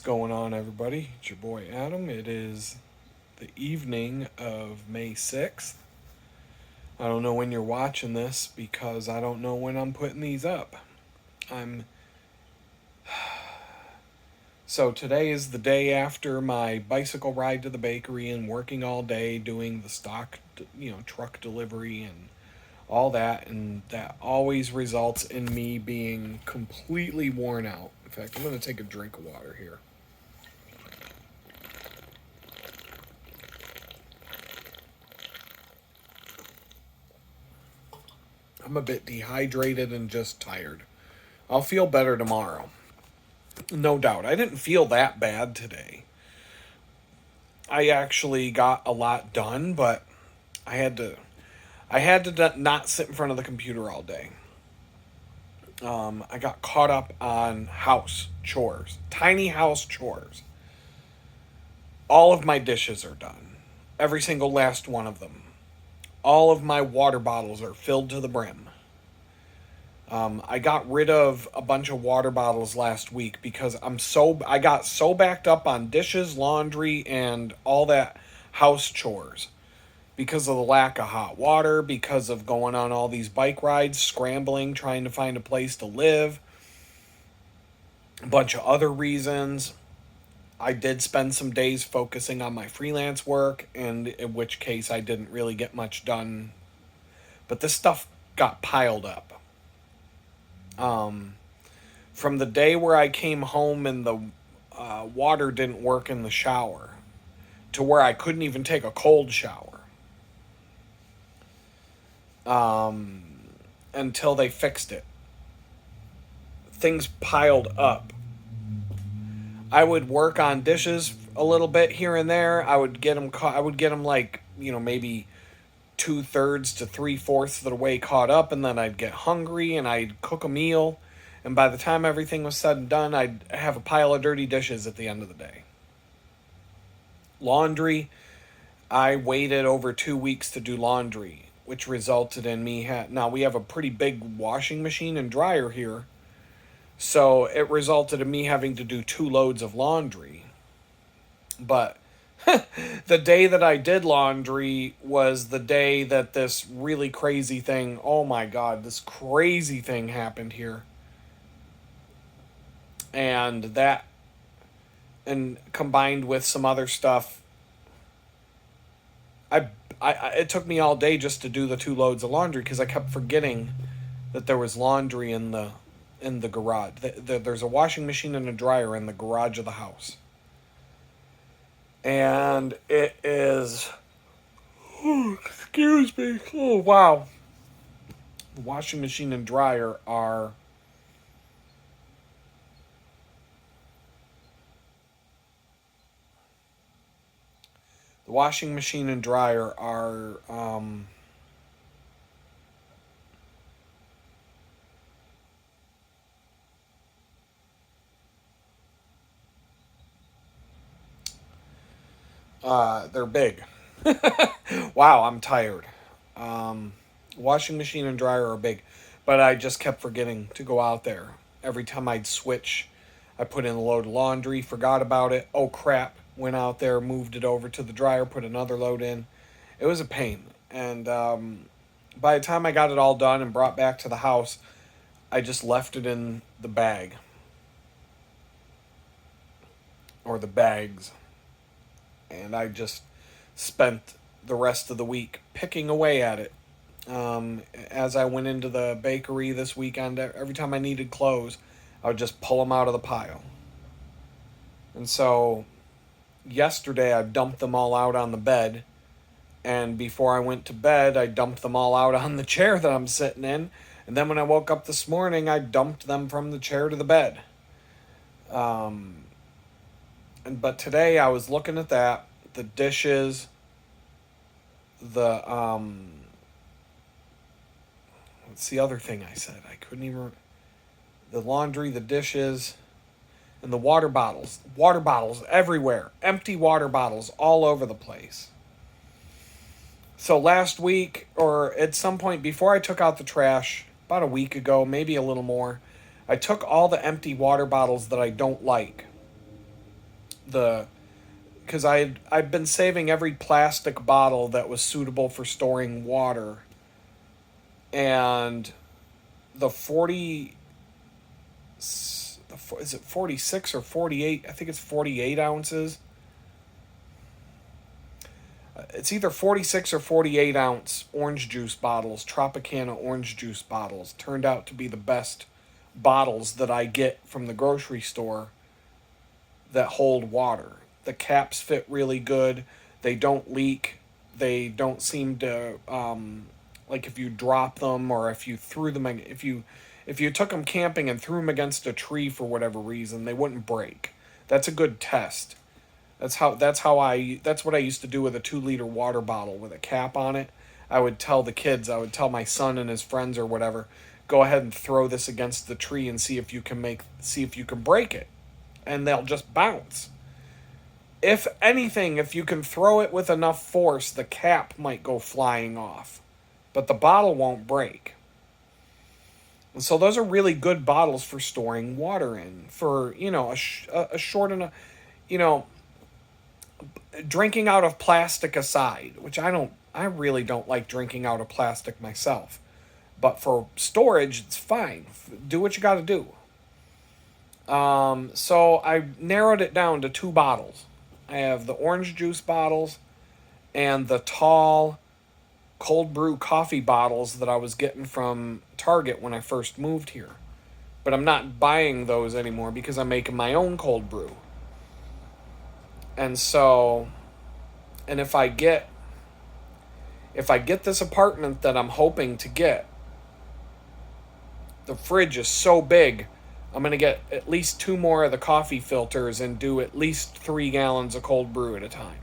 going on, everybody? It's your boy Adam. It is the evening of May 6th. I don't know when you're watching this because I don't know when I'm putting these up. I'm So today is the day after my bicycle ride to the bakery and working all day doing the stock, truck delivery and all that, and that always results in me being completely worn out. In fact, I'm going to take a drink of water here. I'm a bit dehydrated and just tired. I'll feel better tomorrow. No doubt. I didn't feel that bad today. I actually got a lot done, but I had to not sit in front of the computer all day. I got caught up on house chores, tiny house chores. All of my dishes are done. Every single last one of them. All of my water bottles are filled to the brim. I got rid of a bunch of water bottles last week because I got so backed up on dishes, laundry, and all that house chores because of the lack of hot water, because of going on all these bike rides, scrambling, trying to find a place to live, a bunch of other reasons. I did spend some days focusing on my freelance work, and in which case I didn't really get much done. But this stuff got piled up. From the day where I came home and the water didn't work in the shower to where I couldn't even take a cold shower until they fixed it. Things piled up. I would work on dishes a little bit here and there. I would get them. I would get them like maybe 2/3 to 3/4 of the way caught up, and then I'd get hungry and I'd cook a meal. And by the time everything was said and done, I'd have a pile of dirty dishes at the end of the day. Laundry, I waited over 2 weeks to do laundry, which resulted in me. Now, we have a pretty big washing machine and dryer here, so it resulted in me having to do 2 loads of laundry. But the day that I did laundry was the day that this really crazy thing, oh my God, this crazy thing happened here. And combined with some other stuff, it took me all day just to do the 2 loads of laundry because I kept forgetting that there was laundry in the garage. There's a washing machine and a dryer in the garage of the house. And it is, excuse me, oh wow. The washing machine and dryer are they're big. Wow, I'm tired. Washing machine and dryer are big, but I just kept forgetting to go out there. Every time I'd switch, I put in a load of laundry, forgot about it. Oh crap, went out there, moved it over to the dryer, put another load in. It was a pain. And by the time I got it all done and brought back to the house, I just left it in the bag. Or the bags. And I just spent the rest of the week picking away at it. As I went into the bakery this weekend, every time I needed clothes, I would just pull them out of the pile. And so yesterday I dumped them all out on the bed. And before I went to bed, I dumped them all out on the chair that I'm sitting in. And then when I woke up this morning, I dumped them from the chair to the bed. But today I was looking at that, the dishes, the what's the other thing I said? I couldn't even. The laundry, the dishes, and the water bottles. Water bottles everywhere. Empty water bottles all over the place. So last week, or at some point before I took out the trash, about a week ago, maybe a little more, I took all the empty water bottles that I don't like the because I've been saving every plastic bottle that was suitable for storing water, and the 40 is it 46 or 48? I think it's 48 ounces. It's either 46 or 48 ounce orange juice bottles, Tropicana orange juice bottles, turned out to be the best bottles that I get from the grocery store that hold water. The caps fit really good. They don't leak. They don't seem to like if you drop them, or if you threw them, if you took them camping and threw them against a tree for whatever reason, they wouldn't break. That's a good test. That's what I used to do with a 2 liter water bottle with a cap on it. I would tell the kids, I would tell my son and his friends or whatever, go ahead and throw this against the tree and see if you can break it. And they'll just bounce. If anything, if you can throw it with enough force, the cap might go flying off, but the bottle won't break. And so those are really good bottles for storing water in, for, a short enough, you know, drinking out of plastic aside, which I really don't like drinking out of plastic myself. But for storage, it's fine. Do what you got to do. So I narrowed it down to 2 bottles. I have the orange juice bottles and the tall cold brew coffee bottles that I was getting from Target when I first moved here. But I'm not buying those anymore because I'm making my own cold brew. And so, and if I get this apartment that I'm hoping to get, the fridge is so big, I'm going to get at least 2 more of the coffee filters and do at least 3 gallons of cold brew at a time.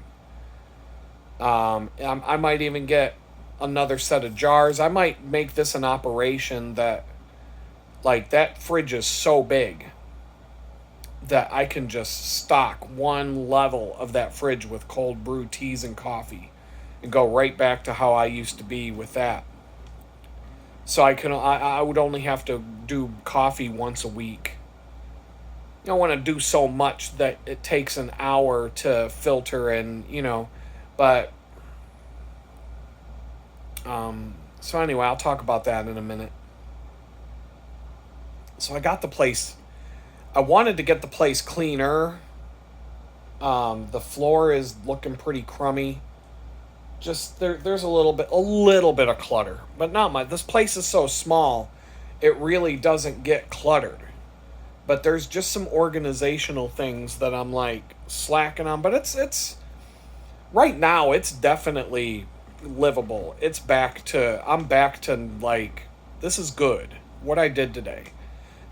I might even get another set of jars. I might make this an operation that, like, that fridge is so big that I can just stock one level of that fridge with cold brew teas and coffee and go right back to how I used to be with that. So I would only have to do coffee once a week. I don't want to do so much that it takes an hour to filter and, but so anyway, I'll talk about that in a minute. So I got the place. I wanted to get the place cleaner. The floor is looking pretty crummy. Just there's a little bit of clutter, but not much. This place is so small, it really doesn't get cluttered. But there's just some organizational things that I'm like slacking on. But it's right now it's definitely livable. I'm back to like, this is good. What I did today.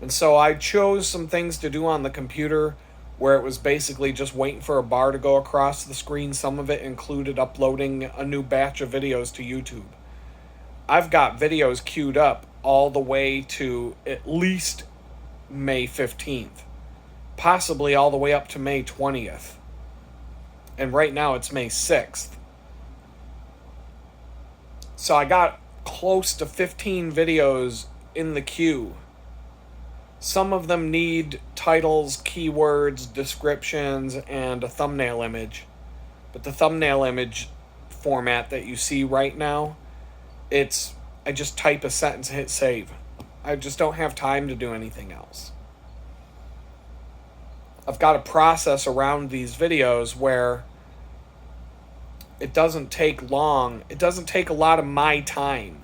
And so I chose some things to do on the computer where it was basically just waiting for a bar to go across the screen. Some of it included uploading a new batch of videos to YouTube. I've got videos queued up all the way to at least May 15th, possibly all the way up to May 20th. And right now it's May 6th. So I got close to 15 videos in the queue. Some of them need titles, keywords, descriptions, and a thumbnail image. But the thumbnail image format that you see right now, I just type a sentence and hit save. I just don't have time to do anything else. I've got a process around these videos where it doesn't take long. It doesn't take a lot of my time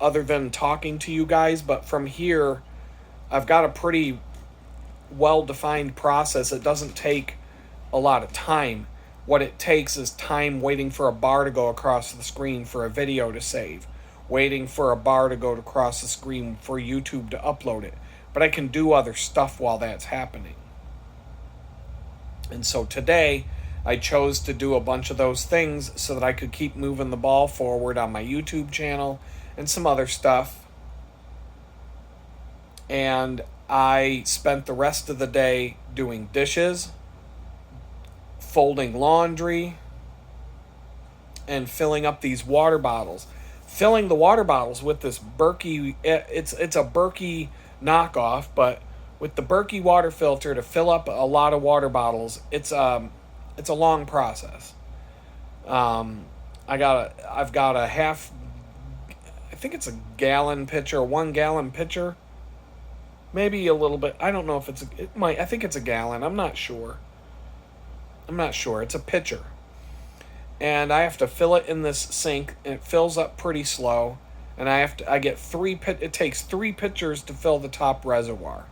other than talking to you guys, but from here, I've got a pretty well-defined process. It doesn't take a lot of time. What it takes is time waiting for a bar to go across the screen for a video to save, waiting for a bar to go across the screen for YouTube to upload it. But I can do other stuff while that's happening. And so today, I chose to do a bunch of those things so that I could keep moving the ball forward on my YouTube channel and some other stuff. And I spent the rest of the day doing dishes, folding laundry, and filling up these water bottles. Filling the water bottles with this Berkey, it's a Berkey knockoff, but with the Berkey water filter to fill up a lot of water bottles, it's a long process. Um, I've got a half, I think it's a gallon pitcher, 1 gallon pitcher, maybe a little bit. I don't know if it might. I think it's a gallon. I'm not sure. I'm not sure. It's a pitcher, and I have to fill it in this sink, and it fills up pretty slow. And I get it takes 3 pitchers to fill the top reservoir.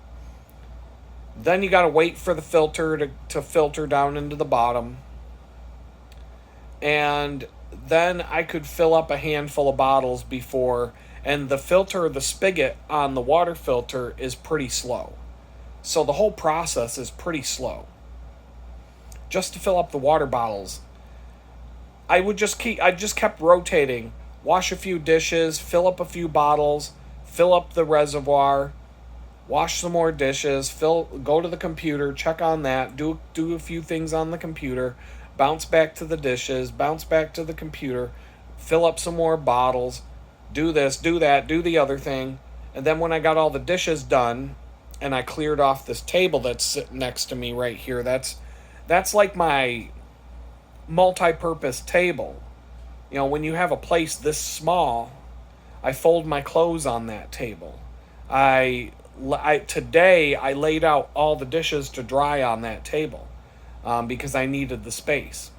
Then you got to wait for the filter to filter down into the bottom. And then I could fill up a handful of bottles before, and the spigot on the water filter is pretty slow. So the whole process is pretty slow. Just to fill up the water bottles, I just kept rotating. Wash a few dishes, fill up a few bottles, fill up the reservoir, wash some more dishes, go to the computer, check on that, do a few things on the computer, bounce back to the dishes, bounce back to the computer, fill up some more bottles, do this, do that, do the other thing. And then when I got all the dishes done and I cleared off this table that's sitting next to me right here, that's like my multi-purpose table. You know, when you have a place this small, I fold my clothes on that table. Today I laid out all the dishes to dry on that table because I needed the space.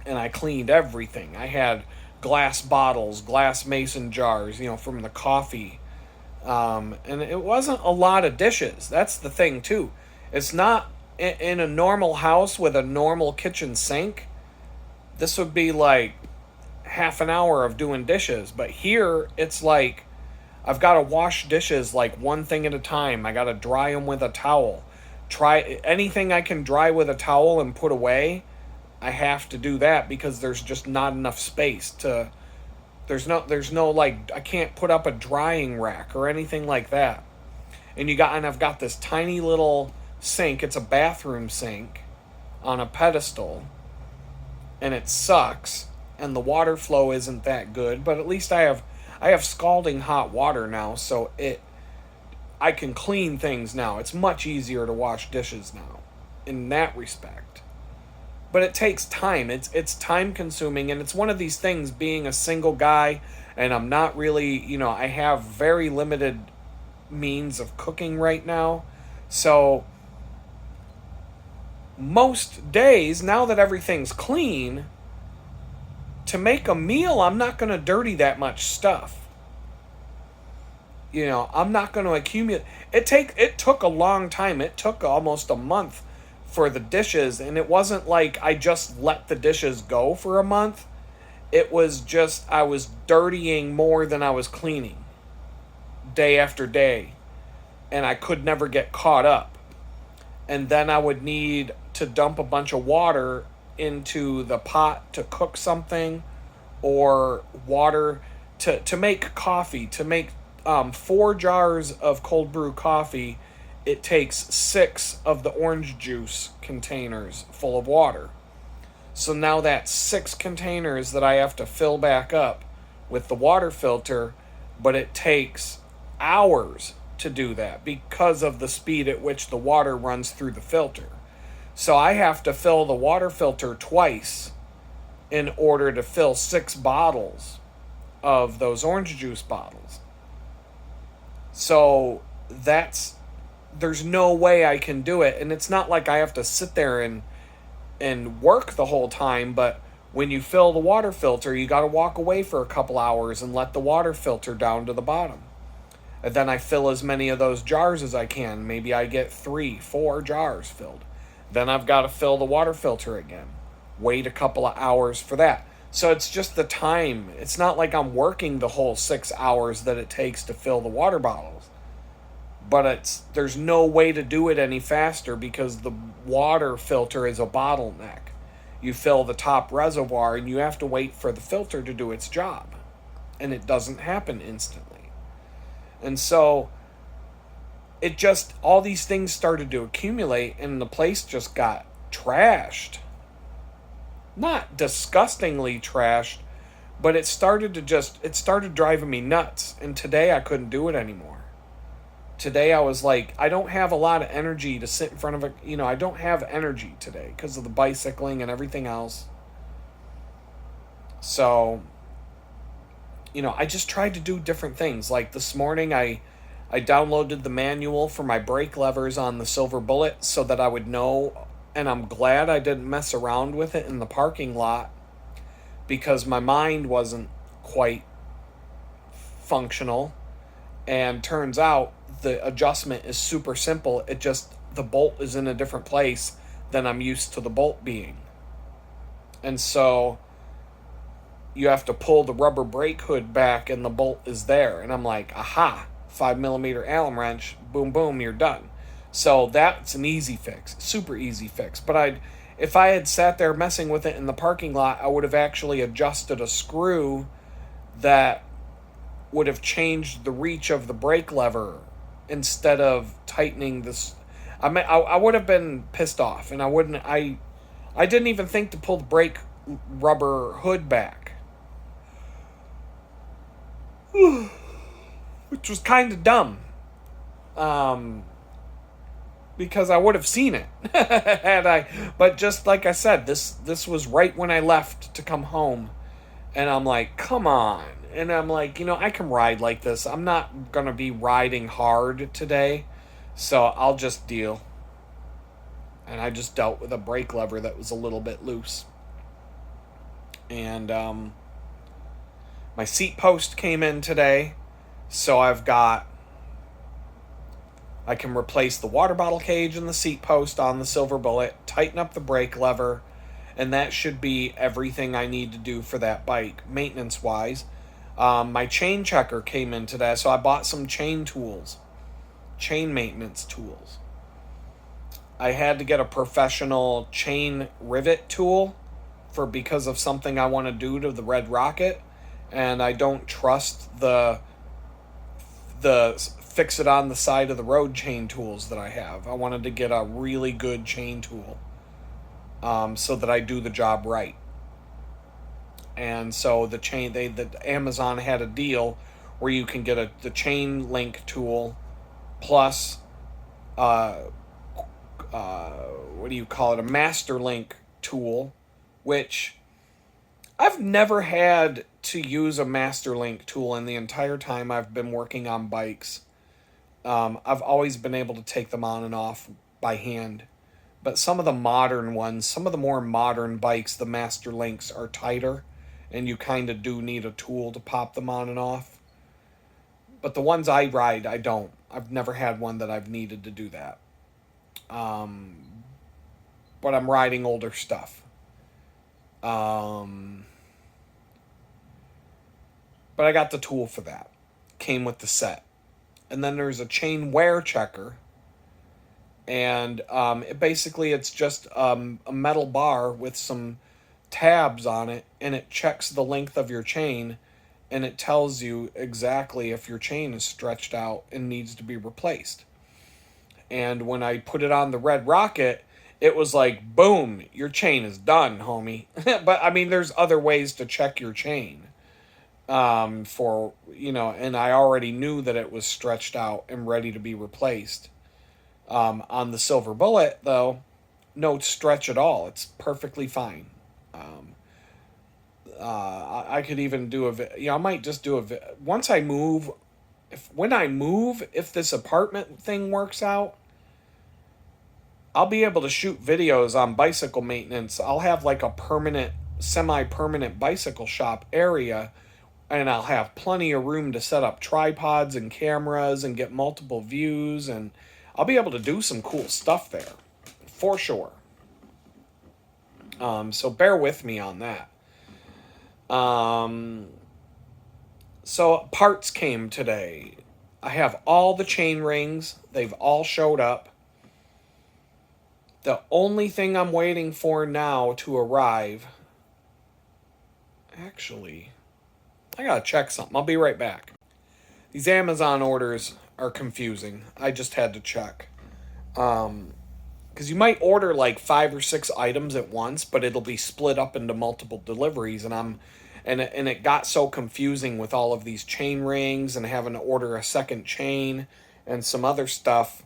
And I cleaned everything. I had glass bottles, glass mason jars, from the coffee. And it wasn't a lot of dishes. That's the thing, too. It's not in a normal house with a normal kitchen sink. This would be like half an hour of doing dishes. But here, it's like I've got to wash dishes like one thing at a time. I got to dry them with a towel. Try anything I can dry with a towel and put away. I have to do that because there's just not enough space to. There's no like I can't put up a drying rack or anything like that. And I've got this tiny little sink. It's a bathroom sink on a pedestal, and it sucks. And the water flow isn't that good, but at least I have scalding hot water now, so I can clean things now. It's much easier to wash dishes now in that respect. But it takes time. It's time consuming, and it's one of these things, being a single guy, and I'm not really, I have very limited means of cooking right now. So most days, now that everything's clean, to make a meal, I'm not going to dirty that much stuff. I'm not going to accumulate. It took a long time. It took almost a month for the dishes, and it wasn't like I just let the dishes go for a month. It was just I was dirtying more than I was cleaning day after day, and I could never get caught up. And then I would need to dump a bunch of water into the pot to cook something, or water to make coffee. To make 4 jars of cold brew coffee, it takes 6 of the orange juice containers full of water. So now that's 6 containers that I have to fill back up with the water filter, but it takes hours to do that because of the speed at which the water runs through the filter. So I have to fill the water filter twice in order to fill 6 bottles of those orange juice bottles. So there's no way I can do it. And it's not like I have to sit there and work the whole time, but when you fill the water filter, you got to walk away for a couple hours and let the water filter down to the bottom. And then I fill as many of those jars as I can. Maybe I get 3, 4 jars filled. Then I've got to fill the water filter again. Wait a couple of hours for that. So it's just the time. It's not like I'm working the whole 6 hours that it takes to fill the water bottles. But there's no way to do it any faster because the water filter is a bottleneck. You fill the top reservoir and you have to wait for the filter to do its job. And it doesn't happen instantly. And so all these things started to accumulate, and the place just got trashed. Not disgustingly trashed, but it started driving me nuts. And today I couldn't do it anymore. Today I was like, I don't have a lot of energy to sit in front of a, I don't have energy today because of the bicycling and everything else. So, I just tried to do different things. Like this morning, I downloaded the manual for my brake levers on the Silver Bullet so that I would know, and I'm glad I didn't mess around with it in the parking lot because my mind wasn't quite functional. And turns out the adjustment is super simple. It just, the bolt is in a different place than I'm used to the bolt being. And so you have to pull the rubber brake hood back and the bolt is there. And I'm like, aha, 5mm Allen wrench, boom, boom, you're done. So that's an easy fix, super easy fix. But if I had sat there messing with it in the parking lot, I would have actually adjusted a screw that would have changed the reach of the brake lever instead of tightening this. I would have been pissed off, and I didn't even think to pull the brake rubber hood back, which was kind of dumb, because I would have seen it had I. But just like I said, this was right when I left to come home, and I'm like, come on. And I'm like, I can ride like this. I'm not going to be riding hard today. So I'll just deal. And I just dealt with a brake lever that was a little bit loose. And my seat post came in today. So I can replace the water bottle cage and the seat post on the Silver Bullet, tighten up the brake lever, and that should be everything I need to do for that bike, maintenance-wise. My chain checker came in today, so I bought some chain maintenance tools. I had to get a professional chain rivet tool because of something I want to do to the Red Rocket, and I don't trust the fix it on the side of the road chain tools that I have. I wanted to get a really good chain tool, so that I do the job right. And so the Amazon had a deal where you can get the chain link tool plus what do you call it, a master link tool, which I've never had to use a master link tool in the entire time I've been working on bikes. I've always been able to take them on and off by hand. But some of the modern ones, some of the more modern bikes, the master links are tighter, and you kind of do need a tool to pop them on and off. But the ones I ride, I don't. I've never had one that I've needed to do that. But I'm riding older stuff. But I got the tool for that. Came with the set. And then there's a chain wear checker. And it's just a metal bar with some tabs on it, and it checks the length of your chain, and it tells you exactly if your chain is stretched out and needs to be replaced. And when I put it on the Red Rocket, it was like, boom, your chain is done, homie. But I mean, there's other ways to check your chain. And I already knew that it was stretched out and ready to be replaced. On the Silver Bullet, though, no stretch at all. It's perfectly fine. I could even do I might just do once I move. If this apartment thing works out, I'll be able to shoot videos on bicycle maintenance. I'll have like a semi-permanent bicycle shop area, and I'll have plenty of room to set up tripods and cameras and get multiple views, and I'll be able to do some cool stuff there, for sure. So bear with me on that. So parts came today. I have all the chain rings. They've all showed up. The only thing I'm waiting for now to arrive... Actually, I gotta check something. I'll be right back. These Amazon orders are confusing. I just had to check. Because you might order like 5 or 6 items at once, but it'll be split up into multiple deliveries, and it got so confusing with all of these chain rings and having to order a second chain, and some other stuff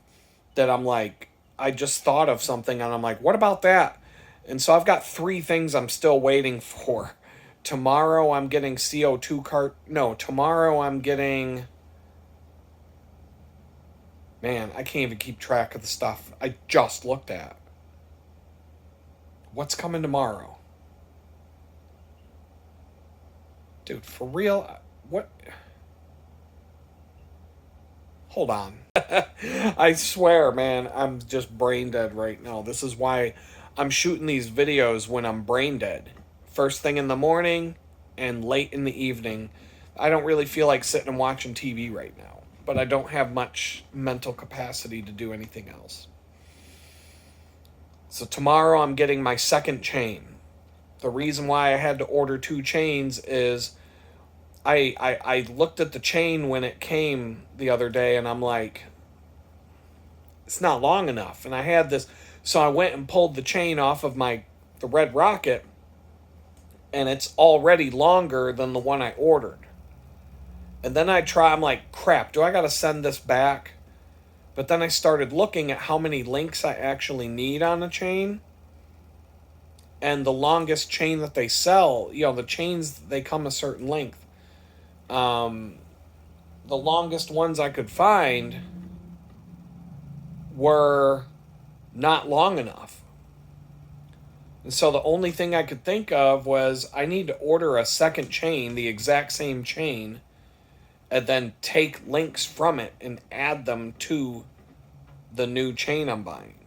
that I'm like, I just thought of something and I'm like, what about that? And so I've got 3 things I'm still waiting for. Tomorrow I'm getting CO2 cart. No, tomorrow I'm getting. Man, I can't even keep track of the stuff I just looked at. What's coming tomorrow? Dude, for real? What? Hold on. I swear, man, I'm just brain dead right now. This is why I'm shooting these videos when I'm brain dead. First thing in the morning and late in the evening. I don't really feel like sitting and watching TV right now, but I don't have much mental capacity to do anything else. So tomorrow I'm getting my second chain. The reason why I had to order 2 chains is I looked at the chain when it came the other day and I'm like, it's not long enough. And I had this, so I went and pulled the chain off of the Red Rocket, and it's already longer than the one I ordered. And then I'm like, crap, do I got to send this back? But then I started looking at how many links I actually need on a chain. And the longest chain that they sell, the chains, they come a certain length. The longest ones I could find were not long enough. And so the only thing I could think of was I need to order a second chain, the exact same chain, and then take links from it and add them to the new chain I'm buying.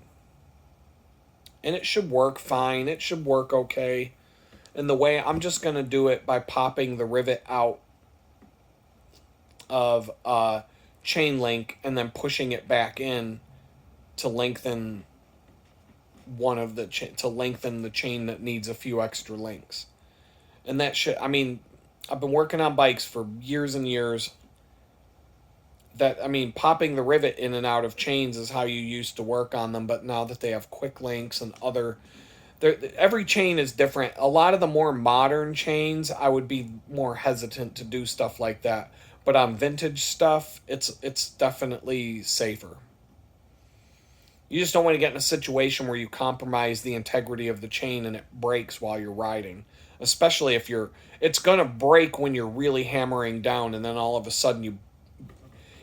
And it should work fine. It should work okay. And the way I'm just going to do it by popping the rivet out of a chain link and then pushing it back in to lengthen to lengthen the chain that needs a few extra links. And that shit, I mean, I've been working on bikes for years and years. Popping the rivet in and out of chains is how you used to work on them, but now that they have quick links and every chain is different. A lot of the more modern chains, I would be more hesitant to do stuff like that. But on vintage stuff, it's definitely safer. You just don't want to get in a situation where you compromise the integrity of the chain and it breaks while you're riding. Especially if it's going to break when you're really hammering down, and then all of a sudden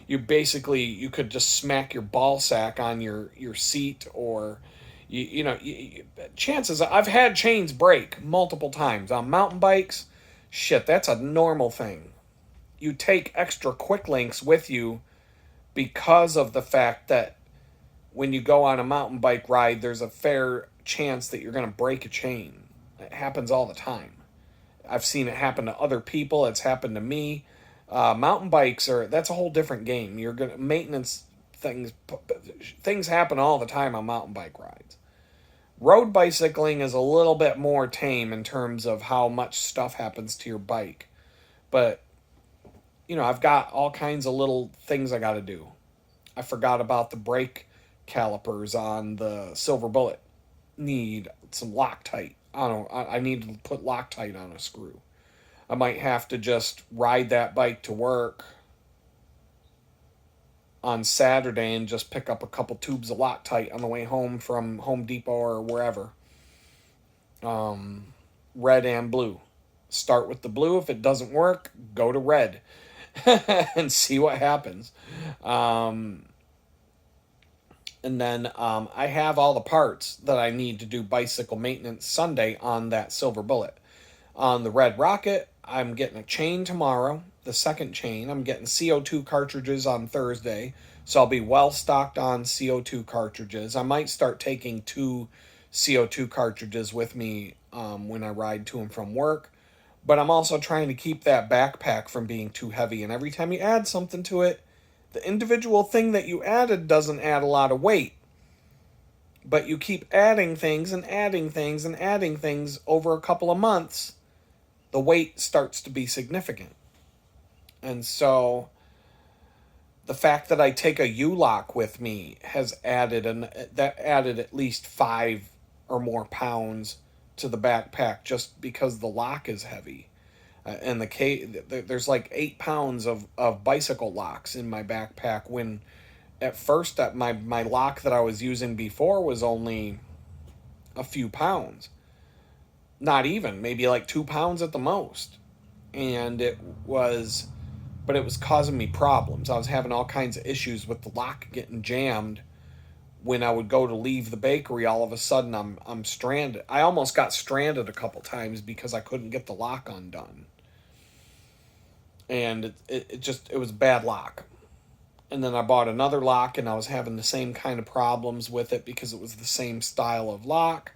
you could just smack your ball sack on your seat, or chances, I've had chains break multiple times on mountain bikes. Shit, that's a normal thing. You take extra quick links with you because of the fact that when you go on a mountain bike ride, there's a fair chance that you're going to break a chain. It happens all the time. I've seen it happen to other people. It's happened to me. Mountain bikes that's a whole different game. You're going to maintenance things happen all the time on mountain bike rides. Road bicycling is a little bit more tame in terms of how much stuff happens to your bike. But, I've got all kinds of little things I got to do. I forgot about the brake calipers on the Silver Bullet. Need some Loctite. I need to put Loctite on a screw. I might have to just ride that bike to work on Saturday and just pick up a couple tubes of Loctite on the way home from Home Depot or wherever. Red and blue. Start with the blue. If it doesn't work, go to red and see what happens. And then I have all the parts that I need to do bicycle maintenance Sunday on that Silver Bullet. On the Red Rocket, I'm getting a chain tomorrow, the second chain. I'm getting CO2 cartridges on Thursday, so I'll be well stocked on CO2 cartridges. I might start taking 2 CO2 cartridges with me when I ride to and from work. But I'm also trying to keep that backpack from being too heavy. And every time you add something to it, the individual thing that you added doesn't add a lot of weight. But you keep adding things and adding things and adding things over a couple of months, the weight starts to be significant. And so the fact that I take a U-lock with me has added at least 5 or more pounds to the backpack just because the lock is heavy. And there's like 8 pounds of bicycle locks in my backpack when at first that my lock that I was using before was only a few pounds. Not even, maybe like 2 pounds at the most. And but it was causing me problems. I was having all kinds of issues with the lock getting jammed. When I would go to leave the bakery, all of a sudden I'm stranded. I almost got stranded a couple times because I couldn't get the lock undone. And it was a bad lock. And then I bought another lock and I was having the same kind of problems with it because it was the same style of lock.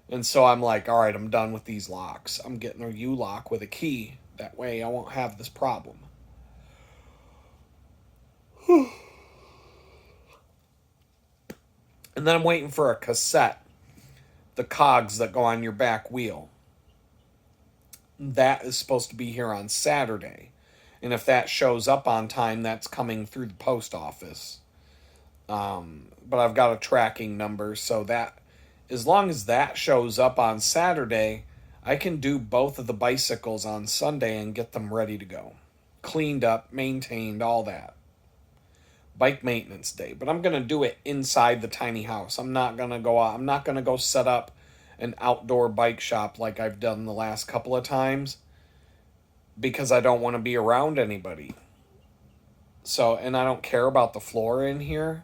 And so I'm like, all right, I'm done with these locks. I'm getting a U-lock with a key. That way I won't have this problem. And then I'm waiting for a cassette, the cogs that go on your back wheel. That is supposed to be here on Saturday. And if that shows up on time, that's coming through the post office. But I've got a tracking number, so that as long as that shows up on Saturday, I can do both of the bicycles on Sunday and get them ready to go. Cleaned up, maintained, all that. Bike maintenance day. But I'm going to do it inside the tiny house. I'm not going to go out. I'm not going to go set up an outdoor bike shop like I've done the last couple of times because I don't want to be around anybody. So, and I don't care about the floor in here.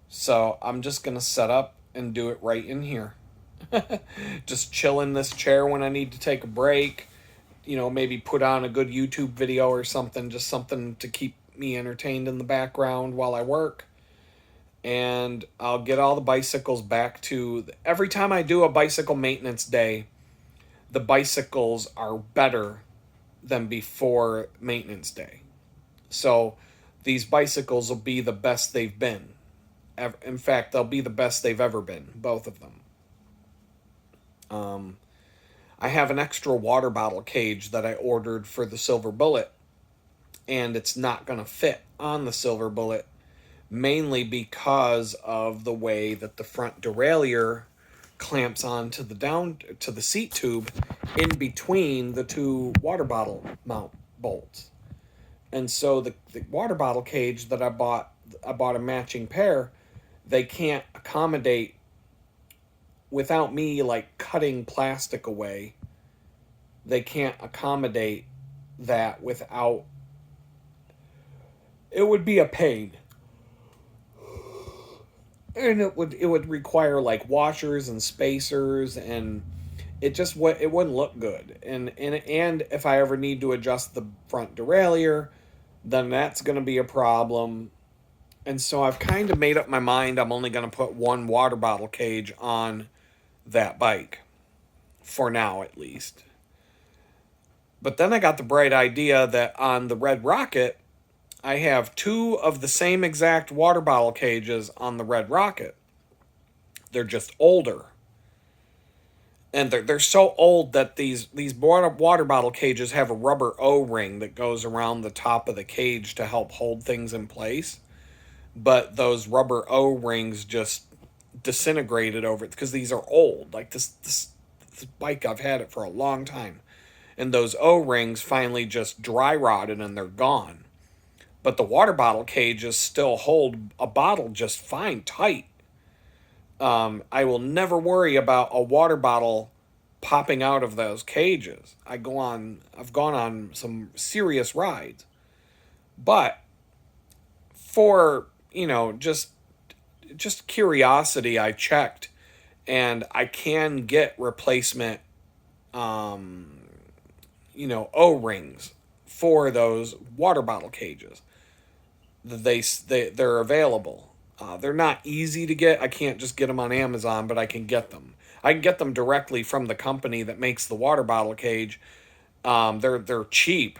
So I'm just going to set up and do it right in here. Just chill in this chair when I need to take a break. You know, maybe put on a good YouTube video or something. Just something to keep me entertained in the background while I work. And I'll get all the bicycles back to... Every time I do a bicycle maintenance day, the bicycles are better than before maintenance day. So these bicycles will be the best they've been. In fact, they'll be the best they've ever been, both of them. I have an extra water bottle cage that I ordered for the Silver Bullet, and it's not going to fit on the Silver Bullet, mainly because of the way that the front derailleur clamps onto the seat tube in between the two water bottle mount bolts. And so the water bottle cage that I bought a matching pair. They can't accommodate, without me like cutting plastic away, they can't accommodate that without... It would be a pain. And it would require like washers and spacers, and it wouldn't look good. And if I ever need to adjust the front derailleur, then that's going to be a problem. And so I've kind of made up my mind I'm only going to put one water bottle cage on that bike. For now, at least. But then I got the bright idea that on the Red Rocket, I have two of the same exact water bottle cages on the Red Rocket. They're just older. And they're so old that these water bottle cages have a rubber O-ring that goes around the top of the cage to help hold things in place. But those rubber O-rings just disintegrated over it because these are old. Like this bike, I've had it for a long time. And those O-rings finally just dry rotted and they're gone. But the water bottle cages still hold a bottle just fine, tight. I will never worry about a water bottle popping out of those cages. I've gone on some serious rides. But for, just curiosity, I checked, and I can get replacement, O-rings for those water bottle cages. They're available. They're not easy to get. I can't just get them on Amazon, but I can get them. I can get them directly from the company that makes the water bottle cage. They're cheap.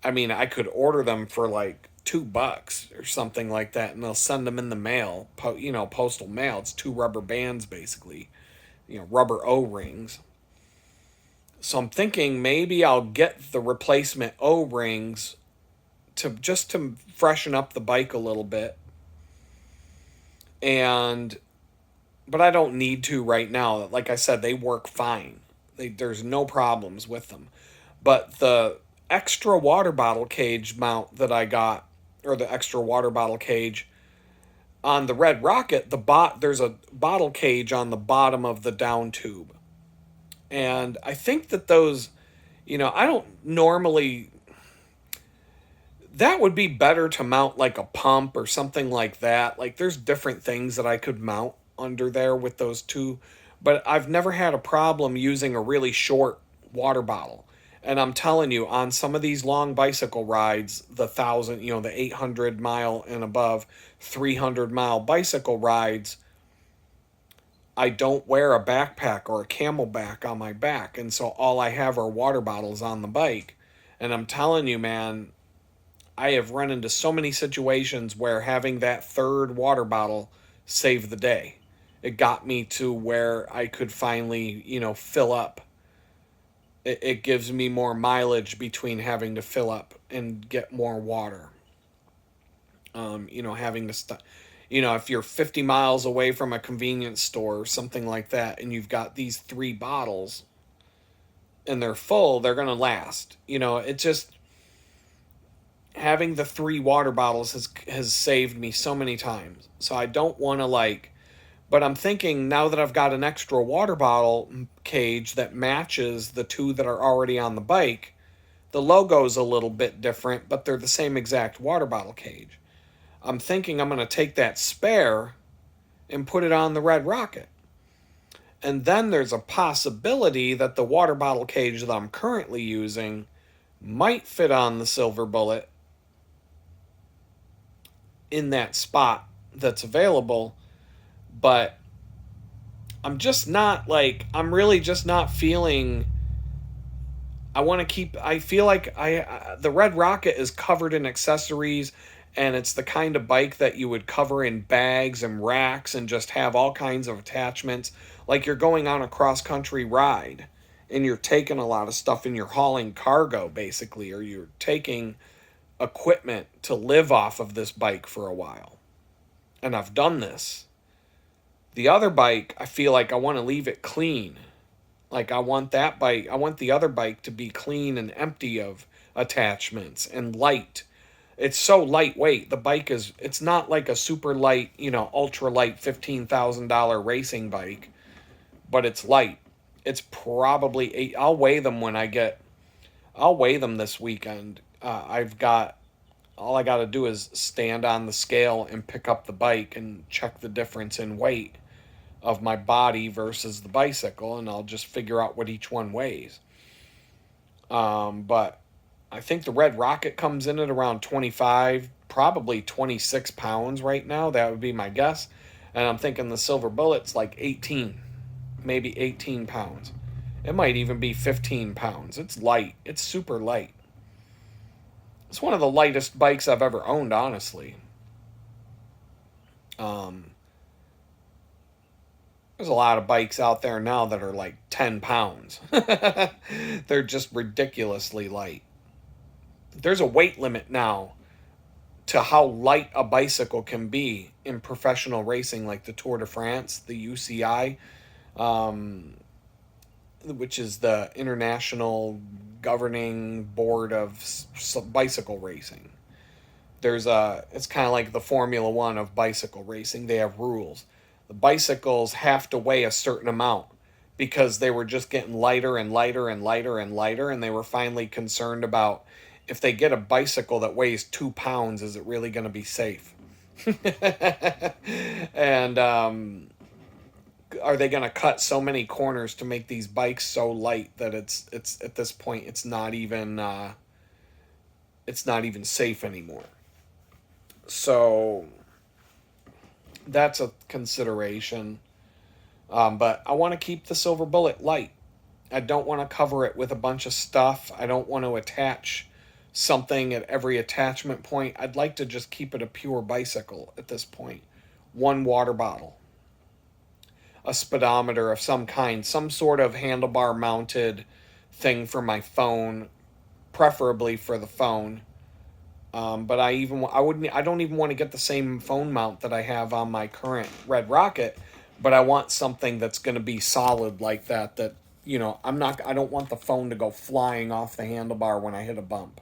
I mean, I could order them for like $2 or something like that, and they'll send them in the mail. Postal mail. It's 2 rubber bands basically. Rubber O-rings. So I'm thinking maybe I'll get the replacement O-rings to freshen up the bike a little bit. But I don't need to right now. Like I said, they work fine. There's no problems with them. But the extra water bottle cage mount that I got, or the extra water bottle cage, On the Red Rocket, there's a bottle cage on the bottom of the down tube. And I think that those, I don't normally, that would be better to mount like a pump or something like that. Like there's different things that I could mount under there with those two, but I've never had a problem using a really short water bottle. And I'm telling you, on some of these long bicycle rides, the 800 mile and above, 300 mile bicycle rides, I don't wear a backpack or a camelback on my back. And so all I have are water bottles on the bike. And I'm telling you, man, I have run into so many situations where having that third water bottle saved the day. It got me to where I could finally, fill up. It gives me more mileage between having to fill up and get more water. Having to if you're 50 miles away from a convenience store or something like that, and you've got these three bottles and they're full, they're going to last. It just, having the three water bottles has saved me so many times. So I don't want to but I'm thinking now that I've got an extra water bottle cage that matches the two that are already on the bike, the logo's a little bit different, but they're the same exact water bottle cage. I'm thinking I'm going to take that spare and put it on the Red Rocket. And then there's a possibility that the water bottle cage that I'm currently using might fit on the Silver Bullet in that spot that's available, but I'm really just not feeling. I feel like the Red Rocket is covered in accessories, and it's the kind of bike that you would cover in bags and racks and just have all kinds of attachments. Like you're going on a cross country ride and you're taking a lot of stuff and you're hauling cargo basically, or you're taking equipment to live off of this bike for a while. And I've done this. The other bike, I feel like I want to leave it clean. Like I want the other bike to be clean and empty of attachments and light. It's so lightweight. It's not like a super light, ultra light $15,000 racing bike, but it's light. It's probably eight. I'll weigh them this weekend. All I got to do is stand on the scale and pick up the bike and check the difference in weight of my body versus the bicycle, and I'll just figure out what each one weighs. But I think the Red Rocket comes in at around 25, probably 26 pounds right now. That would be my guess. And I'm thinking the Silver Bullet's like 18, maybe 18 pounds. It might even be 15 pounds. It's light. It's super light. It's one of the lightest bikes I've ever owned, honestly. There's a lot of bikes out there now that are like 10 pounds. They're just ridiculously light. There's a weight limit now to how light a bicycle can be in professional racing, like the Tour de France, the UCI, which is the International Governing Board of Bicycle Racing. It's kind of like the Formula One of bicycle racing. They have rules. The bicycles have to weigh a certain amount because they were just getting lighter and lighter and lighter and lighter, and they were finally concerned about, if they get a bicycle that weighs 2 pounds, is it really going to be safe? And are they going to cut so many corners to make these bikes so light that it's at this point it's not even safe anymore? So that's a consideration. But I want to keep the Silver Bullet light. I don't want to cover it with a bunch of stuff. I don't want to attach something at every attachment point. I'd like to just keep it a pure bicycle at this point. One water bottle, a speedometer of some kind, some sort of handlebar mounted thing for my phone, preferably for the phone. But I don't even want to get the same phone mount that I have on my current Red Rocket, but I want something that's going to be solid like that, I don't want the phone to go flying off the handlebar when I hit a bump.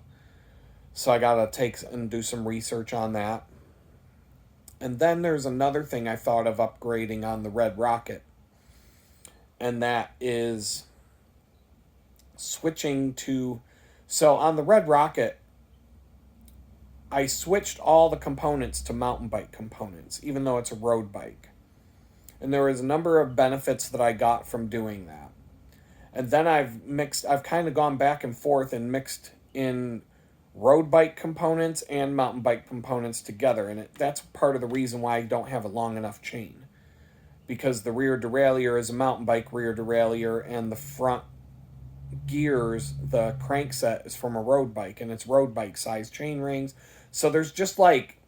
So I got to take and do some research on that. And then there's another thing I thought of upgrading on the Red Rocket, and that is switching to. So on the Red Rocket, I switched all the components to mountain bike components, even though it's a road bike. And there was a number of benefits that I got from doing that. And then I've kind of gone back and forth and mixed in road bike components and mountain bike components together. And that's part of the reason why I don't have a long enough chain. Because the rear derailleur is a mountain bike rear derailleur, and the front gears, the crankset, is from a road bike, and it's road bike size chain rings. So there's just like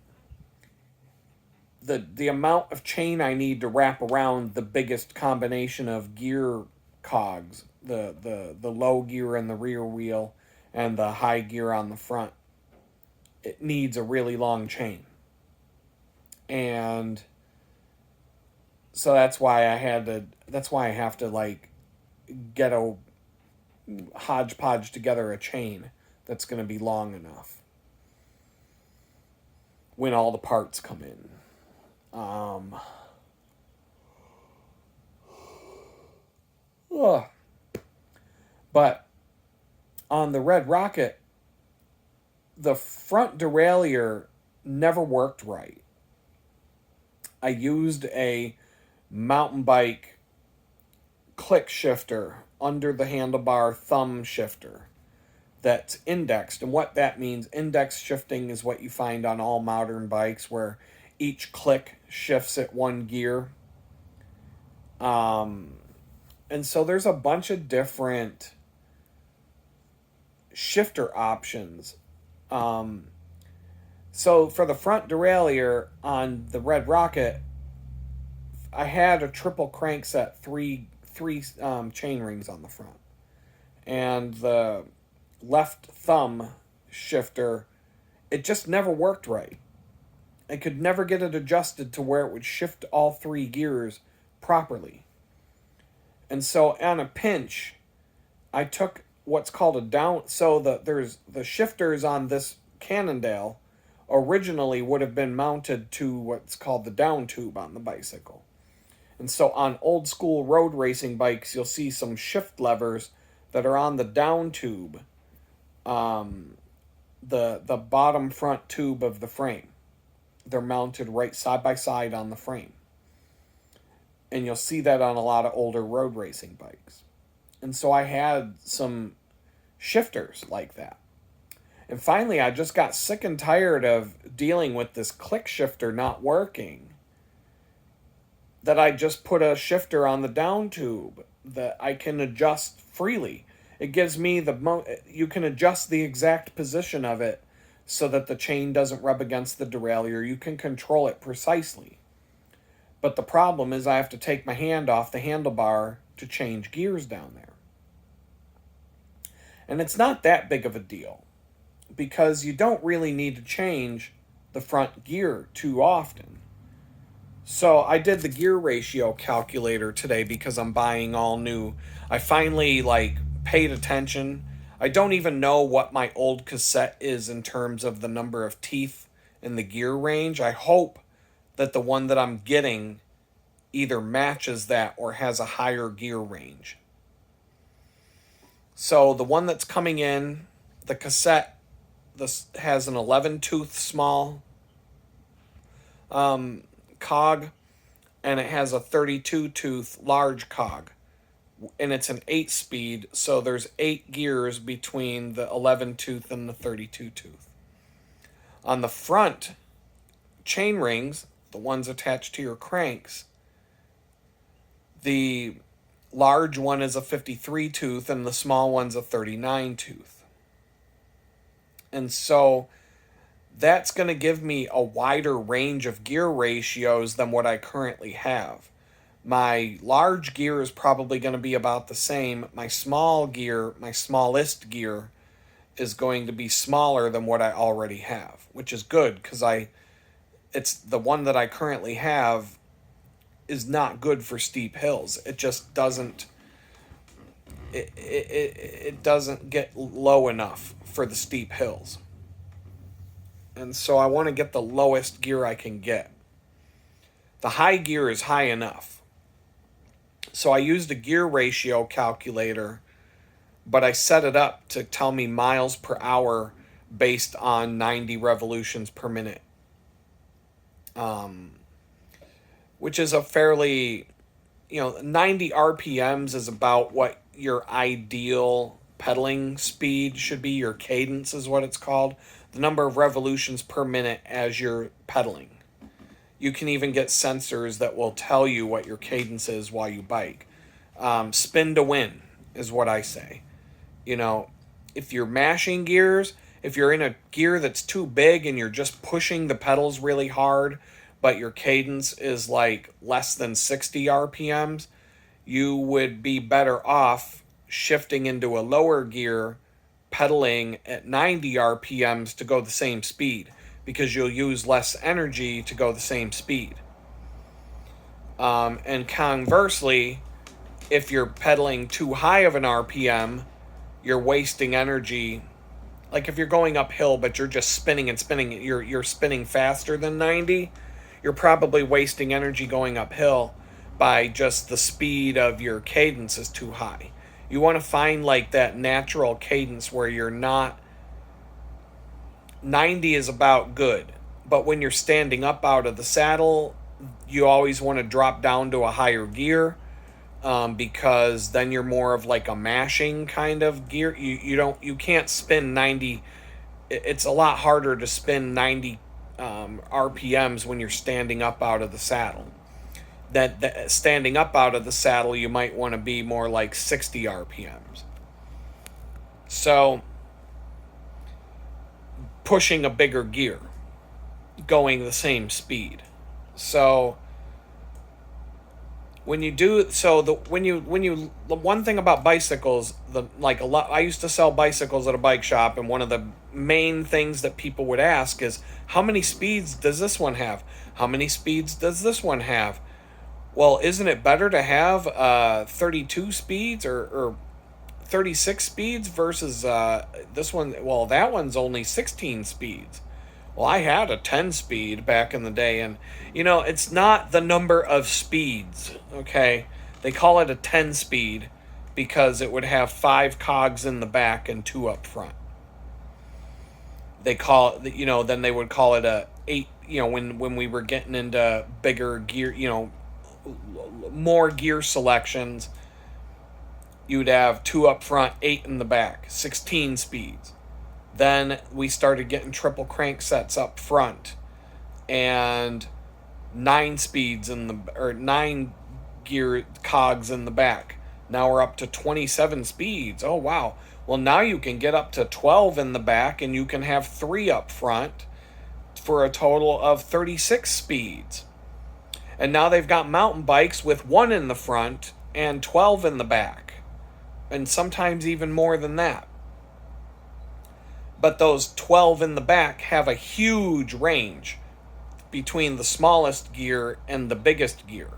the amount of chain I need to wrap around the biggest combination of gear cogs, the low gear in the rear wheel and the high gear on the front. It needs a really long chain. And so that's why I have to like get a hodgepodge together a chain that's going to be long enough when all the parts come in. But on the Red Rocket, the front derailleur never worked right. I used a mountain bike click shifter under the handlebar thumb shifter that's indexed. And what that means, index shifting is what you find on all modern bikes, where each click shifts at one gear. And so there's a bunch of different shifter options. So for the front derailleur on the Red Rocket, I had a triple crankset, three chain rings on the front, and the left thumb shifter, it just never worked right. I could never get it adjusted to where it would shift all three gears properly. And so on a pinch, I took what's called a down. So there's the shifters on this Cannondale originally would have been mounted to what's called the down tube on the bicycle. And so on old school road racing bikes, you'll see some shift levers that are on the down tube, the bottom front tube of the frame. They're mounted right side by side on the frame. And you'll see that on a lot of older road racing bikes. And so I had some shifters like that. And finally, I just got sick and tired of dealing with this click shifter not working, that I just put a shifter on the down tube that I can adjust freely. It gives me you can adjust the exact position of it so that the chain doesn't rub against the derailleur. You can control it precisely. But the problem is I have to take my hand off the handlebar to change gears down there. And it's not that big of a deal, because you don't really need to change the front gear too often. So I did the gear ratio calculator today because I'm buying all new. I finally paid attention. I don't even know what my old cassette is in terms of the number of teeth in the gear range. I hope that the one that I'm getting either matches that or has a higher gear range. So the one that's coming in, the cassette, this has an 11 tooth small cog, and it has a 32 tooth large cog, and it's an 8-speed, so there's 8 gears between the 11 tooth and the 32 tooth. On the front chain rings, the ones attached to your cranks, the large one is a 53 tooth and the small one's a 39 tooth. And so that's going to give me a wider range of gear ratios than what I currently have. My large gear is probably going to be about the same. My small gear, my smallest gear, is going to be smaller than what I already have, which is good because it's the one that I currently have is not good for steep hills. It just doesn't it doesn't get low enough for the steep hills. And so I want to get the lowest gear I can get. The high gear is high enough. So I used a gear ratio calculator, but I set it up to tell me miles per hour based on 90 revolutions per minute, which is a fairly, 90 RPMs is about what your ideal pedaling speed should be. Your cadence is what it's called. The number of revolutions per minute as you're pedaling. You can even get sensors that will tell you what your cadence is while you bike. Spin to win is what I say. You know, if you're mashing gears, if you're in a gear that's too big and you're just pushing the pedals really hard, but your cadence is like less than 60 RPMs, you would be better off shifting into a lower gear, pedaling at 90 RPMs to go the same speed, because you'll use less energy to go the same speed. And conversely, if you're pedaling too high of an RPM, you're wasting energy. Like if you're going uphill but you're just spinning and spinning, you're spinning faster than 90, you're probably wasting energy going uphill by just the speed of your cadence is too high. You want to find like that natural cadence where you're not 90 is about good, but when you're standing up out of the saddle, you always want to drop down to a higher gear, because then you're more of like a mashing kind of gear. You can't spin 90. It's a lot harder to spin 90 RPMs when you're standing up out of the saddle. That standing up out of the saddle, you might want to be more like 60 RPMs. So pushing a bigger gear, going the same speed. So when you do so, the one thing about bicycles, I used to sell bicycles at a bike shop, and one of the main things that people would ask is, how many speeds does this one have? How many speeds does this one have? Well, isn't it better to have 32 speeds or 36 speeds versus this one? Well, that one's only 16 speeds. Well, I had a 10 speed back in the day, and it's not the number of speeds, okay? They call it a 10 speed because it would have 5 cogs in the back and 2 up front. They call it, then they would call it a 8, when we were getting into bigger gear, more gear selections, you'd have 2 up front, 8 in the back, 16 speeds. Then we started getting triple cranksets up front and 9 speeds or 9 gear cogs in the back. Now we're up to 27 speeds. Oh, wow. Well, now you can get up to 12 in the back, and you can have 3 up front for a total of 36 speeds. And now they've got mountain bikes with 1 in the front and 12 in the back, and sometimes even more than that. But those 12 in the back have a huge range between the smallest gear and the biggest gear.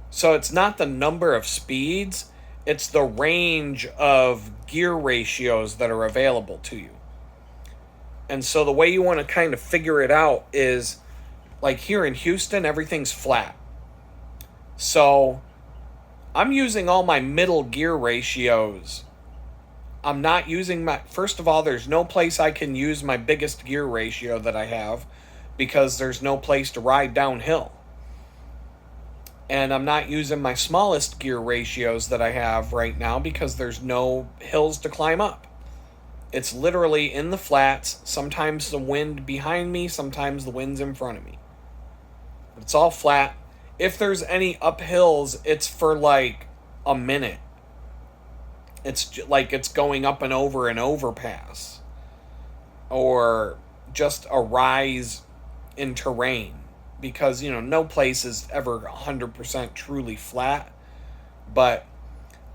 So it's not the number of speeds, it's the range of gear ratios that are available to you. And so the way you want to kind of figure it out is, like here in Houston, everything's flat. So I'm using all my middle gear ratios. I'm not using first of all, there's no place I can use my biggest gear ratio that I have, because there's no place to ride downhill. And I'm not using my smallest gear ratios that I have right now because there's no hills to climb up. It's literally in the flats, sometimes the wind behind me, sometimes the wind's in front of me. But it's all flat. If there's any uphills, it's for like a minute. It's like it's going up and over an overpass, or just a rise in terrain, because no place is ever 100% truly flat. But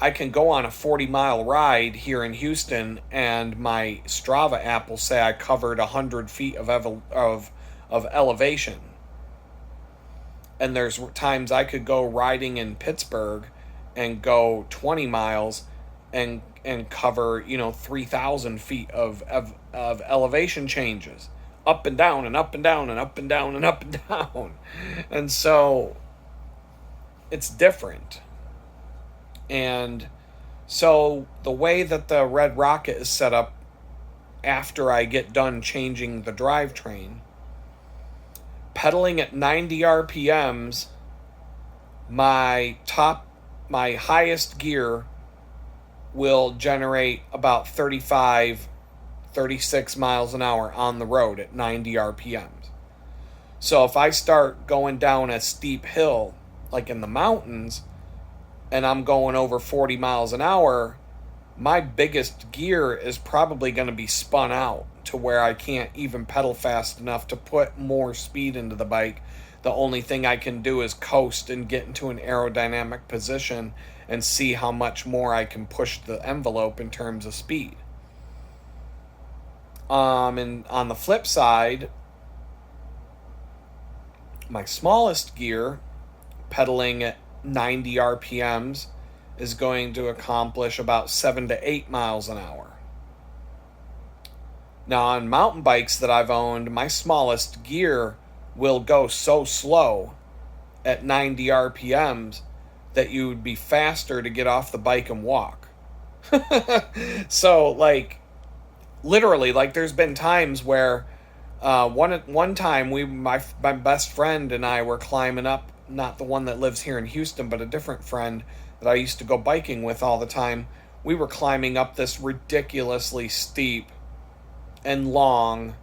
I can go on a 40-mile ride here in Houston, and my Strava app will say I covered 100 feet of elevation. And there's times I could go riding in Pittsburgh and go 20 miles and cover 3,000 feet of elevation changes up and down and up and down and up and down and up and down. And so it's different. And so the way that the Red Rocket is set up after I get done changing the drivetrain, pedaling at 90 RPMs, my highest gear will generate about 35, 36 miles an hour on the road at 90 RPMs. So if I start going down a steep hill, like in the mountains, and I'm going over 40 miles an hour, my biggest gear is probably going to be spun out to where I can't even pedal fast enough to put more speed into the bike. The only thing I can do is coast and get into an aerodynamic position and see how much more I can push the envelope in terms of speed. And on the flip side, my smallest gear, pedaling at 90 RPMs, is going to accomplish about 7 to 8 miles an hour. Now, on mountain bikes that I've owned, my smallest gear will go so slow at 90 RPMs that you would be faster to get off the bike and walk. So, like, literally, like, there's been times where one time my best friend and I were climbing up, not the one that lives here in Houston, but a different friend that I used to go biking with all the time. We were climbing up this ridiculously steep and long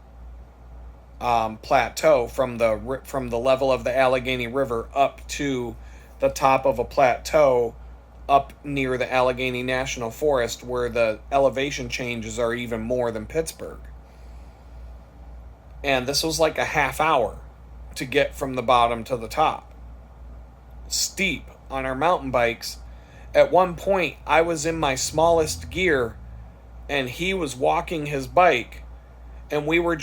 plateau from the level of the Allegheny River up to the top of a plateau up near the Allegheny National Forest, where the elevation changes are even more than Pittsburgh. And this was like a half hour to get from the bottom to the top. Steep on our mountain bikes. At one point, I was in my smallest gear, and he was walking his bike, and we were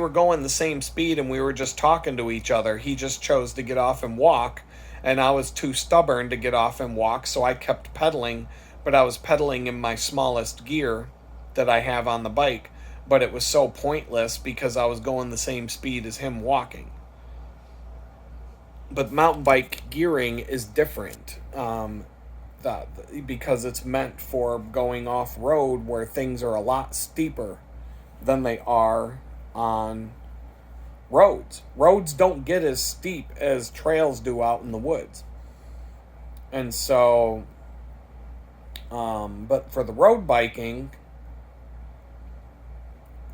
going the same speed, and we were just talking to each other. He just chose to get off and walk, and I was too stubborn to get off and walk, so I kept pedaling, but I was pedaling in my smallest gear that I have on the bike, but it was so pointless because I was going the same speed as him walking. But mountain bike gearing is different. Because it's meant for going off-road where things are a lot steeper than they are on roads. Roads don't get as steep as trails do out in the woods. And so, but for the road biking,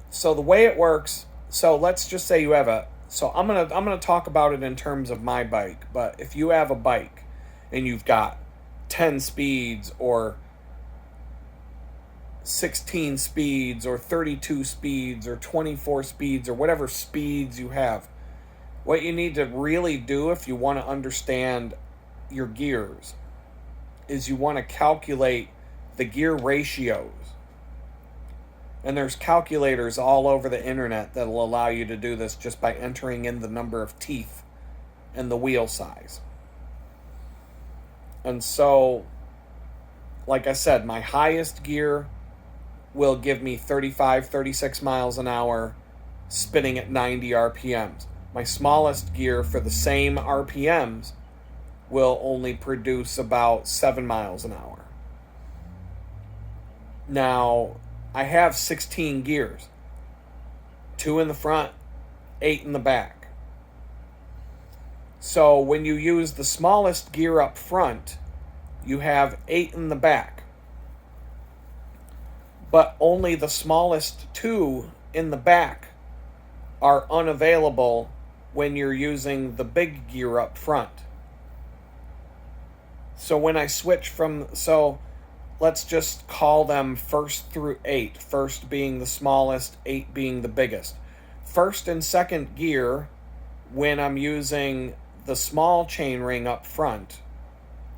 so the way it works, so let's just say you have so I'm gonna talk about it in terms of my bike, but if you have a bike and you've got 10 speeds or 16 speeds or 32 speeds or 24 speeds or whatever speeds you have, what you need to really do if you want to understand your gears is you want to calculate the gear ratios. And there's calculators all over the internet that will allow you to do this just by entering in the number of teeth and the wheel size. And so, like I said, my highest gear will give me 35, 36 miles an hour spinning at 90 RPMs. My smallest gear for the same RPMs will only produce about 7 miles an hour. Now, I have 16 gears. 2 in the front, 8 in the back. So when you use the smallest gear up front, you have 8 in the back. But only the smallest 2 in the back are unavailable when you're using the big gear up front. So when I switch so let's just call them 1st through 8. 1st being the smallest, 8 being the biggest. 1st and 2nd gear, when I'm using the small chainring up front,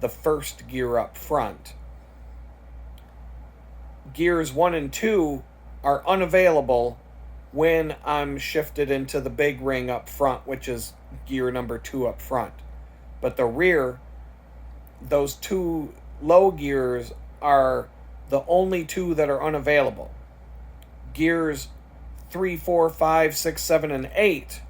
the 1st gear up front, gears 1 and 2 are unavailable when I'm shifted into the big ring up front, which is gear number 2 up front. But the rear, those 2 low gears are the only 2 that are unavailable. Gears 3, 4, 5, 6, 7, and 8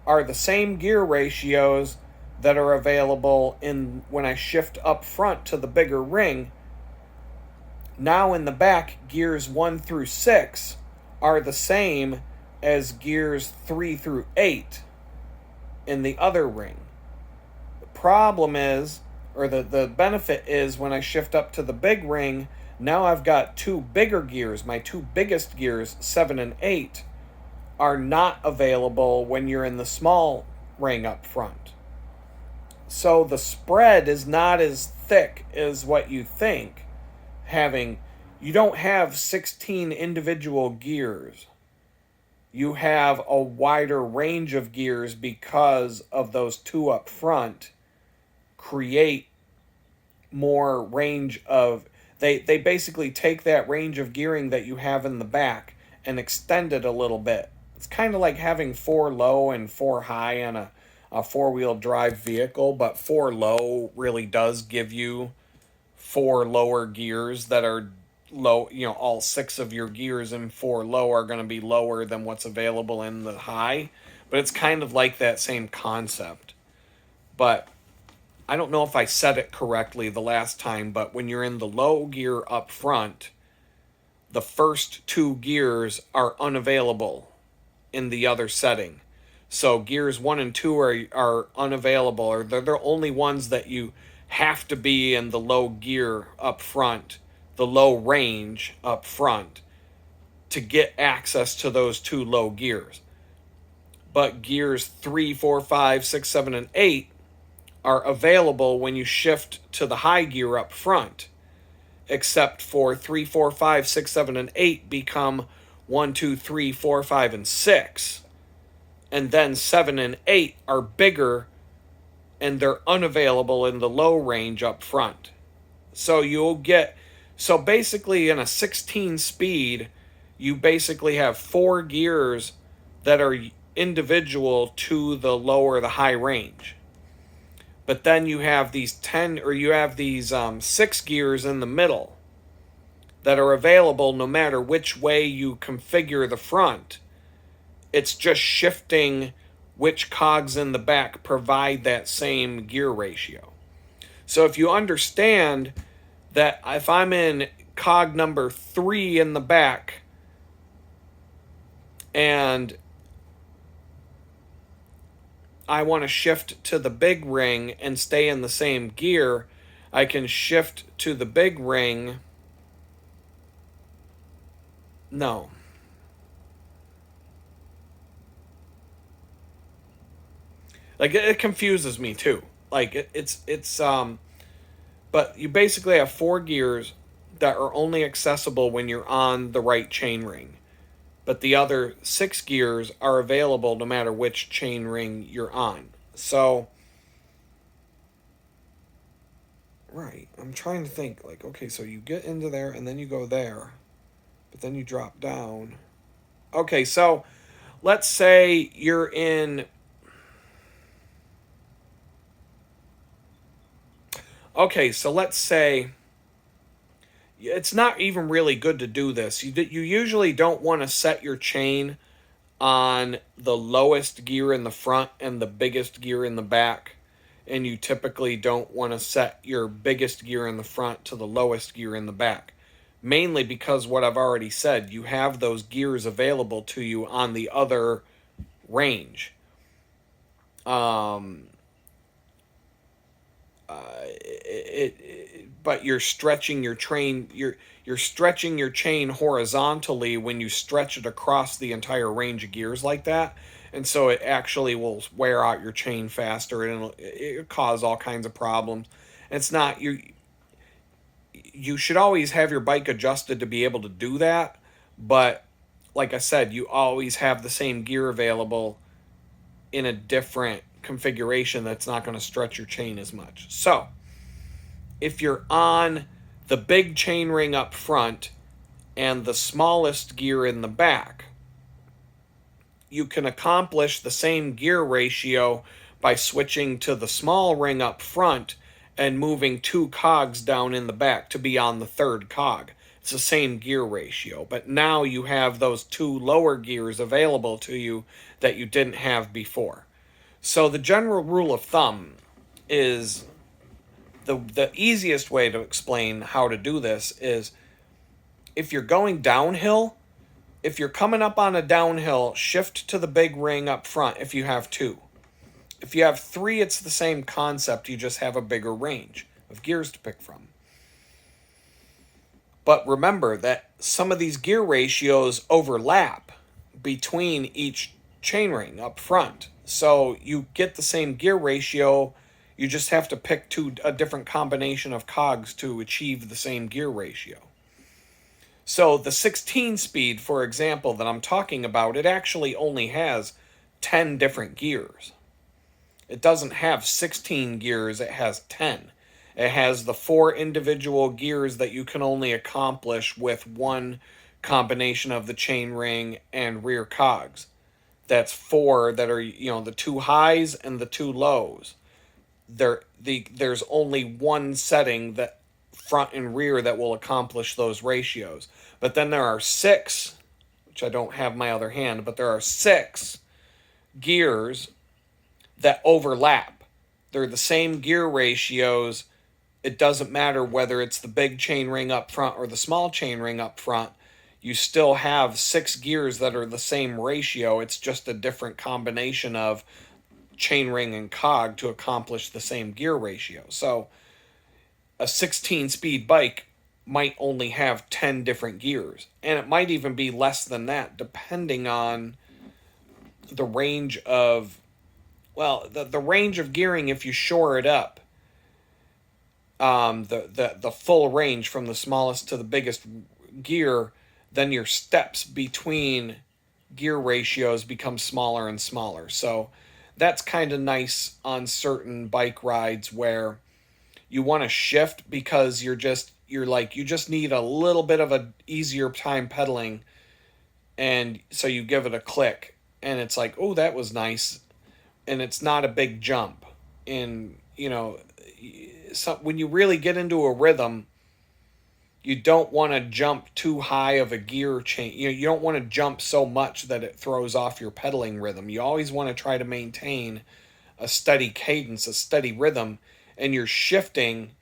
are the same gear ratios that are available in when I shift up front to the bigger ring. Now in the back, gears 1 through 6 are the same as gears 3 through 8 in the other ring. The problem is, or the benefit is, when I shift up to the big ring, now I've got two bigger gears. My two biggest gears, 7 and 8, are not available when you're in the small ring up front. So the spread is not as thick as what you think. You don't have 16 individual gears. You have a wider range of gears because of those two up front create more range of they basically take that range of gearing that you have in the back and extend it a little bit. It's kind of like having 4 low and 4 high on a four-wheel drive vehicle, but 4 low really does give you 4 lower gears that are low. All 6 of your gears in 4 low are going to be lower than what's available in the high, but it's kind of like that same concept. But I don't know if I said it correctly the last time, but when you're in the low gear up front, the first 2 gears are unavailable in the other setting. So gears 1 and 2 are unavailable, or they're the only ones that you have to be in the low gear up front, the low range up front, to get access to those 2 low gears. But gears 3, 4, 5, 6, 7, and 8 are available when you shift to the high gear up front, except for 3, 4, 5, 6, 7, and 8 become 1, 2, 3, 4, 5, and 6. And then 7 and 8 are bigger and they're unavailable in the low range up front. So basically in a 16 speed, you basically have 4 gears that are individual to the low or the high range. But then you have these 6 gears in the middle that are available no matter which way you configure the front. It's just shifting which cogs in the back provide that same gear ratio. So if you understand that if I'm in cog number 3 in the back and I want to shift to the big ring and stay in the same gear, I can shift to the big ring. No. Like, it confuses me too. Like, but you basically have 4 gears that are only accessible when you're on the right chainring. But the other 6 gears are available no matter which chainring you're on. So, right, I'm trying to think, like, okay, so you get into there and then you go there, but then you drop down. Okay, so let's say you're in... Okay, so let's say... It's not even really good to do this. You usually don't want to set your chain on the lowest gear in the front and the biggest gear in the back. And you typically don't want to set your biggest gear in the front to the lowest gear in the back. Mainly because what I've already said, you have those gears available to you on the other range. But you're stretching your chain. You're stretching your chain horizontally when you stretch it across the entire range of gears like that, and so it actually will wear out your chain faster, and it'll cause all kinds of problems. And it's not you. You should always have your bike adjusted to be able to do that, but like I said, you always have the same gear available in a different configuration that's not going to stretch your chain as much. So if you're on the big chain ring up front and the smallest gear in the back, you can accomplish the same gear ratio by switching to the small ring up front and moving 2 cogs down in the back to be on the 3rd cog. It's the same gear ratio, but now you have those two lower gears available to you that you didn't have before. So the general rule of thumb is the easiest way to explain how to do this is if you're going downhill, if you're coming up on a downhill, shift to the big ring up front if you have two. If you have three, it's the same concept, you just have a bigger range of gears to pick from. But remember that some of these gear ratios overlap between each chainring up front. So you get the same gear ratio, you just have to pick a different combination of cogs to achieve the same gear ratio. So the 16 speed, for example, that I'm talking about, it actually only has 10 different gears. It doesn't have 16 gears, it has 10. It has the 4 individual gears that you can only accomplish with one combination of the chainring and rear cogs. That's 4 that are, the 2 highs and the 2 lows. There's only one setting that front and rear that will accomplish those ratios. But then there are 6, which I don't have my other hand, but there are 6 gears that overlap. They're the same gear ratios. It doesn't matter whether it's the big chain ring up front or the small chain ring up front. You still have 6 gears that are the same ratio. It's just a different combination of chain ring and cog to accomplish the same gear ratio. So a 16 speed bike might only have 10 different gears, and it might even be less than that depending on the range of the range of gearing. If you shore it up, the full range from the smallest to the biggest gear, then your steps between gear ratios become smaller and smaller. So that's kind of nice on certain bike rides where you want to shift because you just need a little bit of a easier time pedaling, and so you give it a click and it's like, oh, that was nice, and it's not a big jump. And so when you really get into a rhythm, you don't want to jump too high of a gear change. You don't want to jump so much that it throws off your pedaling rhythm. You always want to try to maintain a steady cadence, a steady rhythm, and you're shifting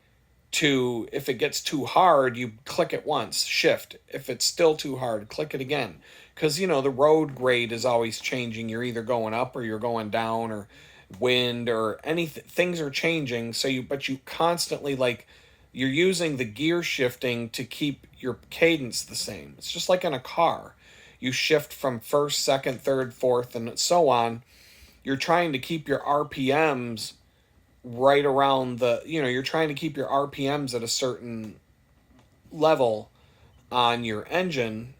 to, if it gets too hard, you click it once, shift. If it's still too hard, click it again. Because, the road grade is always changing. You're either going up or you're going down, or wind or anything. Things are changing. But you constantly, you're using the gear shifting to keep your cadence the same. It's just like in a car. You shift from first, second, third, fourth, and so on. You're trying to keep your RPMs right around you're trying to keep your RPMs at a certain level on your engine,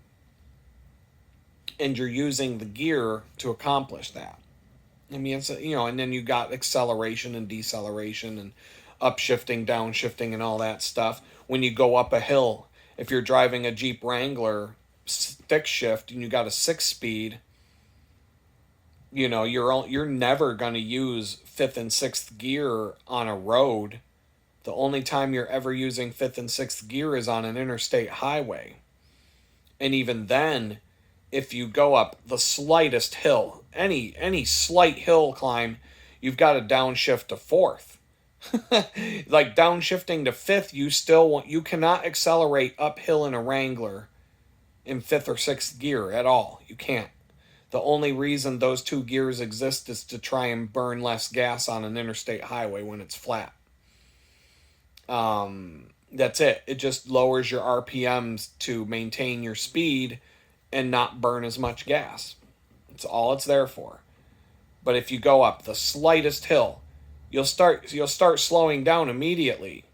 and you're using the gear to accomplish that. I mean, it's and then you got acceleration and deceleration and upshifting, downshifting, and all that stuff. When you go up a hill, if you're driving a Jeep Wrangler stick shift and you got a 6-speed, you're never going to use 5th and 6th gear on a road. The only time you're ever using 5th and 6th gear is on an interstate highway. And even then, if you go up the slightest hill, any slight hill climb, you've got to downshift to 4th. Like downshifting to 5th, you cannot accelerate uphill in a Wrangler in 5th or 6th gear at all. You can't. The only reason those 2 gears exist is to try and burn less gas on an interstate highway when it's flat. That's it. It just lowers your RPMs to maintain your speed and not burn as much gas. That's all it's there for. But if you go up the slightest hill, you'll start slowing down immediately.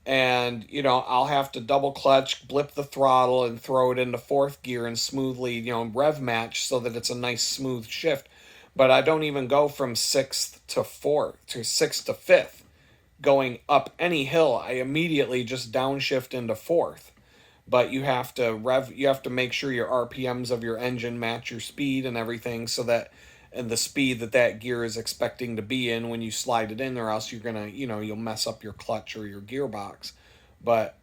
And, I'll have to double clutch, blip the throttle, and throw it into 4th gear and smoothly, rev match so that it's a nice smooth shift. But I don't even go from 6th to 4th to 6th to 5th. Going up any hill, I immediately just downshift into 4th. But you have to make sure your RPMs of your engine match your speed and everything, so that, and the speed that gear is expecting to be in when you slide it in, or else you're gonna, you'll mess up your clutch or your gearbox. But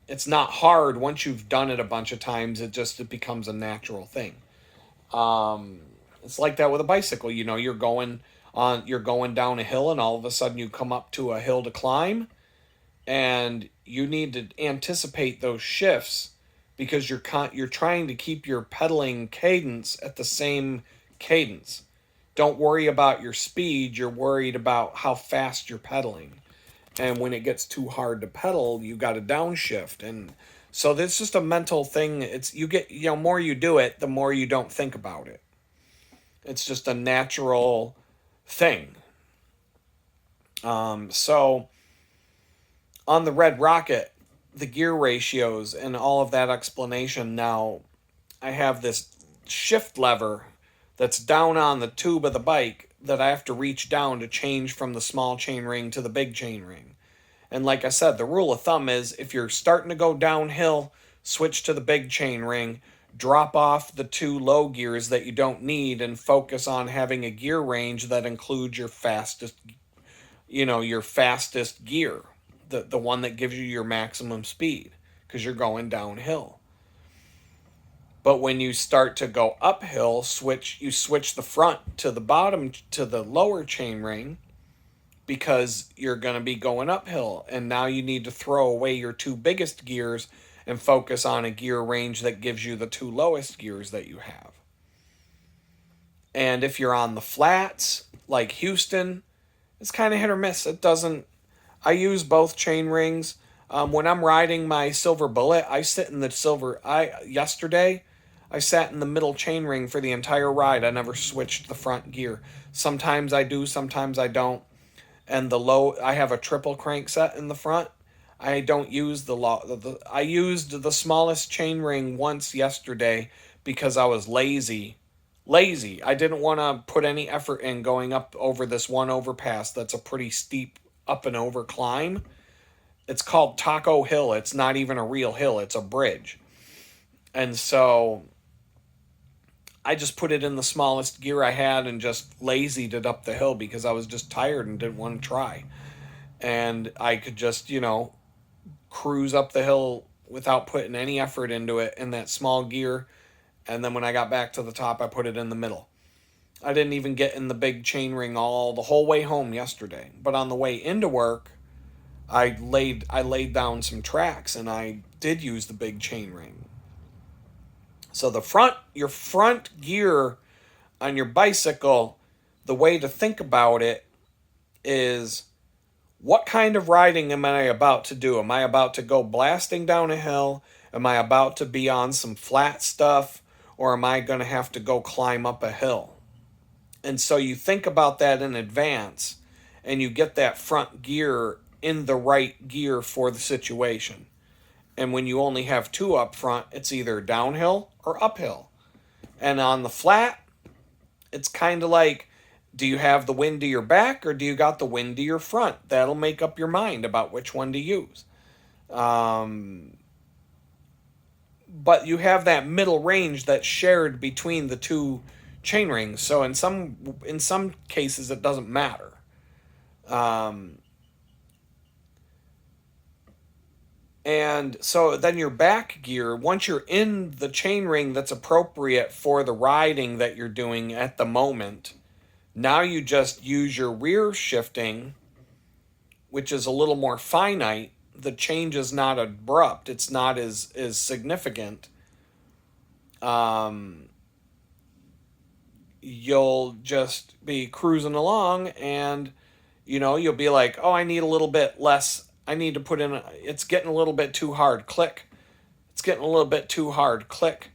it's not hard. Once you've done it a bunch of times, it becomes a natural thing. It's like that with a bicycle. You know, you're going down a hill, and all of a sudden you come up to a hill to climb, and you need to anticipate those shifts because you're trying to keep your pedaling cadence at the same cadence. Don't worry about your speed, you're worried about how fast you're pedaling. And when it gets too hard to pedal, you got to downshift. And so this just a mental thing. It's more you do it, the more you don't think about it. It's just a natural thing. So on the Red Rocket, the gear ratios and all of that explanation, now I have this shift lever that's down on the tube of the bike that I have to reach down to change from the small chain ring to the big chain ring. And like I said, the rule of thumb is if you're starting to go downhill, switch to the big chain ring, drop off the two low gears that you don't need, and focus on having a gear range that includes your fastest gear, the one that gives you your maximum speed, because you're going downhill. But when you start to go uphill, you switch the front to the bottom to the lower chain ring, because you're going to be going uphill, and now you need to throw away your two biggest gears and focus on a gear range that gives you the two lowest gears that you have. And if you're on the flats like Houston, it's kind of hit or miss. I use both chain rings. When I'm riding my Silver Bullet, I sit in the yesterday I sat in the middle chain ring for the entire ride. I never switched the front gear. Sometimes I do, sometimes I don't. And I have a triple crank set in the front. I don't use I used the smallest chain ring once yesterday because I was lazy. I didn't want to put any effort in going up over this one overpass that's a pretty steep up and over climb. It's called Taco Hill. It's not even a real hill, it's a bridge. And so I just put it in the smallest gear I had and just lazied it up the hill because I was just tired and didn't want to try. And I could just, cruise up the hill without putting any effort into it in that small gear. And then when I got back to the top, I put it in the middle. I didn't even get in the big chain ring the whole way home yesterday. But on the way into work, I laid down some tracks and I did use the big chain ring. So your front gear on your bicycle, the way to think about it is, what kind of riding am I about to do? Am I about to go blasting down a hill? Am I about to be on some flat stuff? Or am I going to have to go climb up a hill? And so you think about that in advance and you get that front gear in the right gear for the situation. And when you only have two up front, it's either downhill or uphill. And on the flat, it's kind of like, do you have the wind to your back or do you got the wind to your front? That'll make up your mind about which one to use. But you have that middle range that's shared between the two chain rings. So in some cases, it doesn't matter. And so then your back gear, once you're in the chain ring that's appropriate for the riding that you're doing at the moment, now you just use your rear shifting, which is a little more finite. The change is not abrupt. It's not as significant. You'll just be cruising along and, you'll be like, oh, I need a little bit less. I need to put in, it's getting a little bit too hard. Click. It's getting a little bit too hard. Click.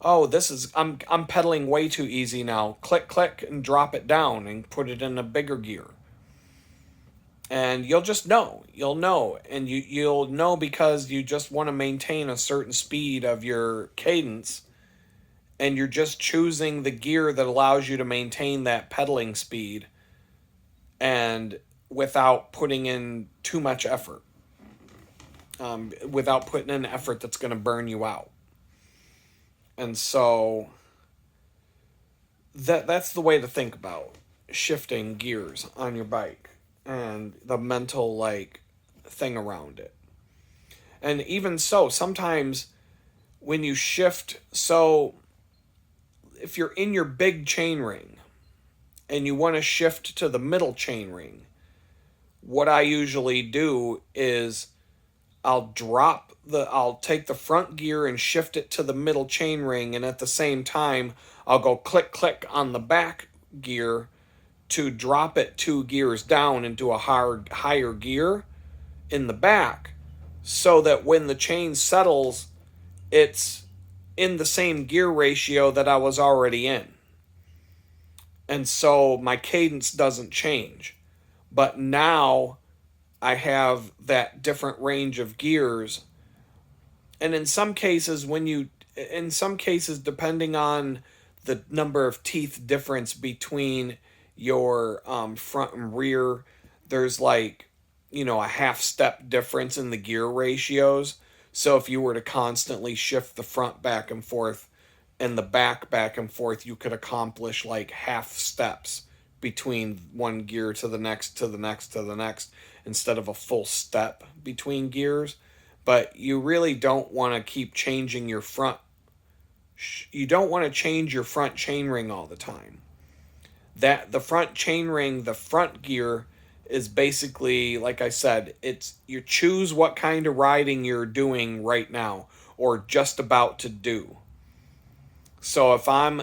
Oh, I'm pedaling way too easy now. Click, click, and drop it down and put it in a bigger gear. And you'll just know. You'll know. And you'll know because you just want to maintain a certain speed of your cadence. And you're just choosing the gear that allows you to maintain that pedaling speed. And without putting in too much effort. Without putting in effort that's going to burn you out. And so that's the way to think about shifting gears on your bike and the mental thing around it. And even so, sometimes when you shift, so if you're in your big chain ring and you want to shift to the middle chain ring, what I usually do is I'll take the front gear and shift it to the middle chain ring, and at the same time I'll go click click on the back gear to drop it 2 gears down into a higher gear in the back, so that when the chain settles, it's in the same gear ratio that I was already in. And so my cadence doesn't change. But now I have that different range of gears. And in some cases, depending on the number of teeth difference between your front and rear, there's like, a half step difference in the gear ratios. So if you were to constantly shift the front back and forth and the back and forth, you could accomplish like half steps between one gear to the next, to the next, to the next, instead of a full step between gears. But you really don't want to keep changing your front. You don't want to change your front chainring all the time. That the front chainring, the front gear is basically, like I said, it's you choose what kind of riding you're doing right now or just about to do. So if I'm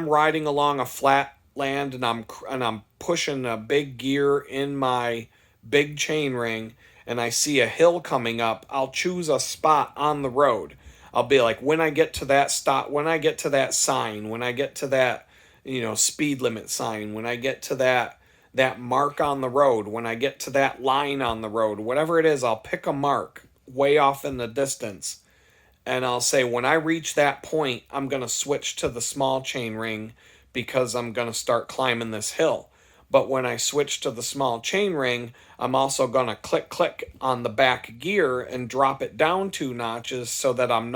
riding along a flat land and I'm pushing a big gear in my big chain ring and I see a hill coming up, I'll choose a spot on the road. I'll be like, when I get to that stop, when I get to that sign, when I get to that, speed limit sign, when I get to that mark on the road, when I get to that line on the road, whatever it is, I'll pick a mark way off in the distance, and I'll say, when I reach that point, I'm going to switch to the small chain ring because I'm going to start climbing this hill. But when I switch to the small chain ring, I'm also going to click click on the back gear and drop it down 2 notches so I'm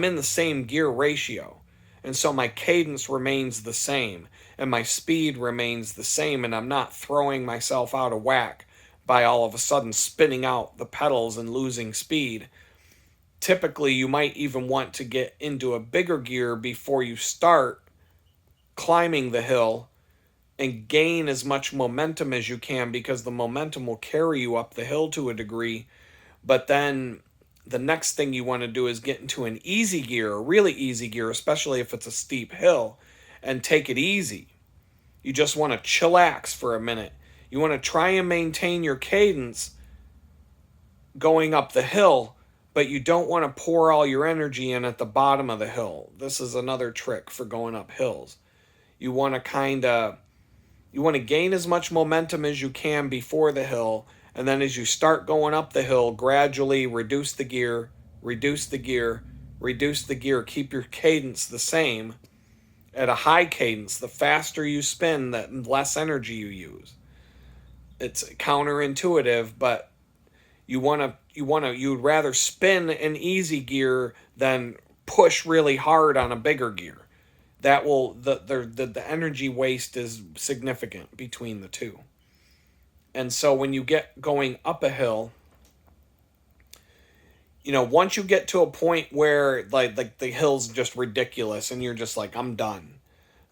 in the same gear ratio. And so my cadence remains the same and my speed remains the same, and I'm not throwing myself out of whack by all of a sudden spinning out the pedals and losing speed. Typically, you might even want to get into a bigger gear before you start climbing the hill and gain as much momentum as you can, because the momentum will carry you up the hill to a degree. But then the next thing you want to do is get into an easy gear, a really easy gear, especially if it's a steep hill, and take it easy. You just want to chillax for a minute. You want to try and maintain your cadence going up the hill, but you don't want to pour all your energy in at the bottom of the hill. This is another trick for going up hills. You want to gain as much momentum as you can before the hill, and then as you start going up the hill, gradually reduce the gear, reduce the gear, reduce the gear. Keep your cadence the same at a high cadence. The faster you spin, the less energy you use. It's counterintuitive, but you'd rather spin an easy gear than push really hard on a bigger gear. That will the energy waste is significant between the two. And so when you get going up a hill, once you get to a point where like the hill's just ridiculous and you're just like, I'm done.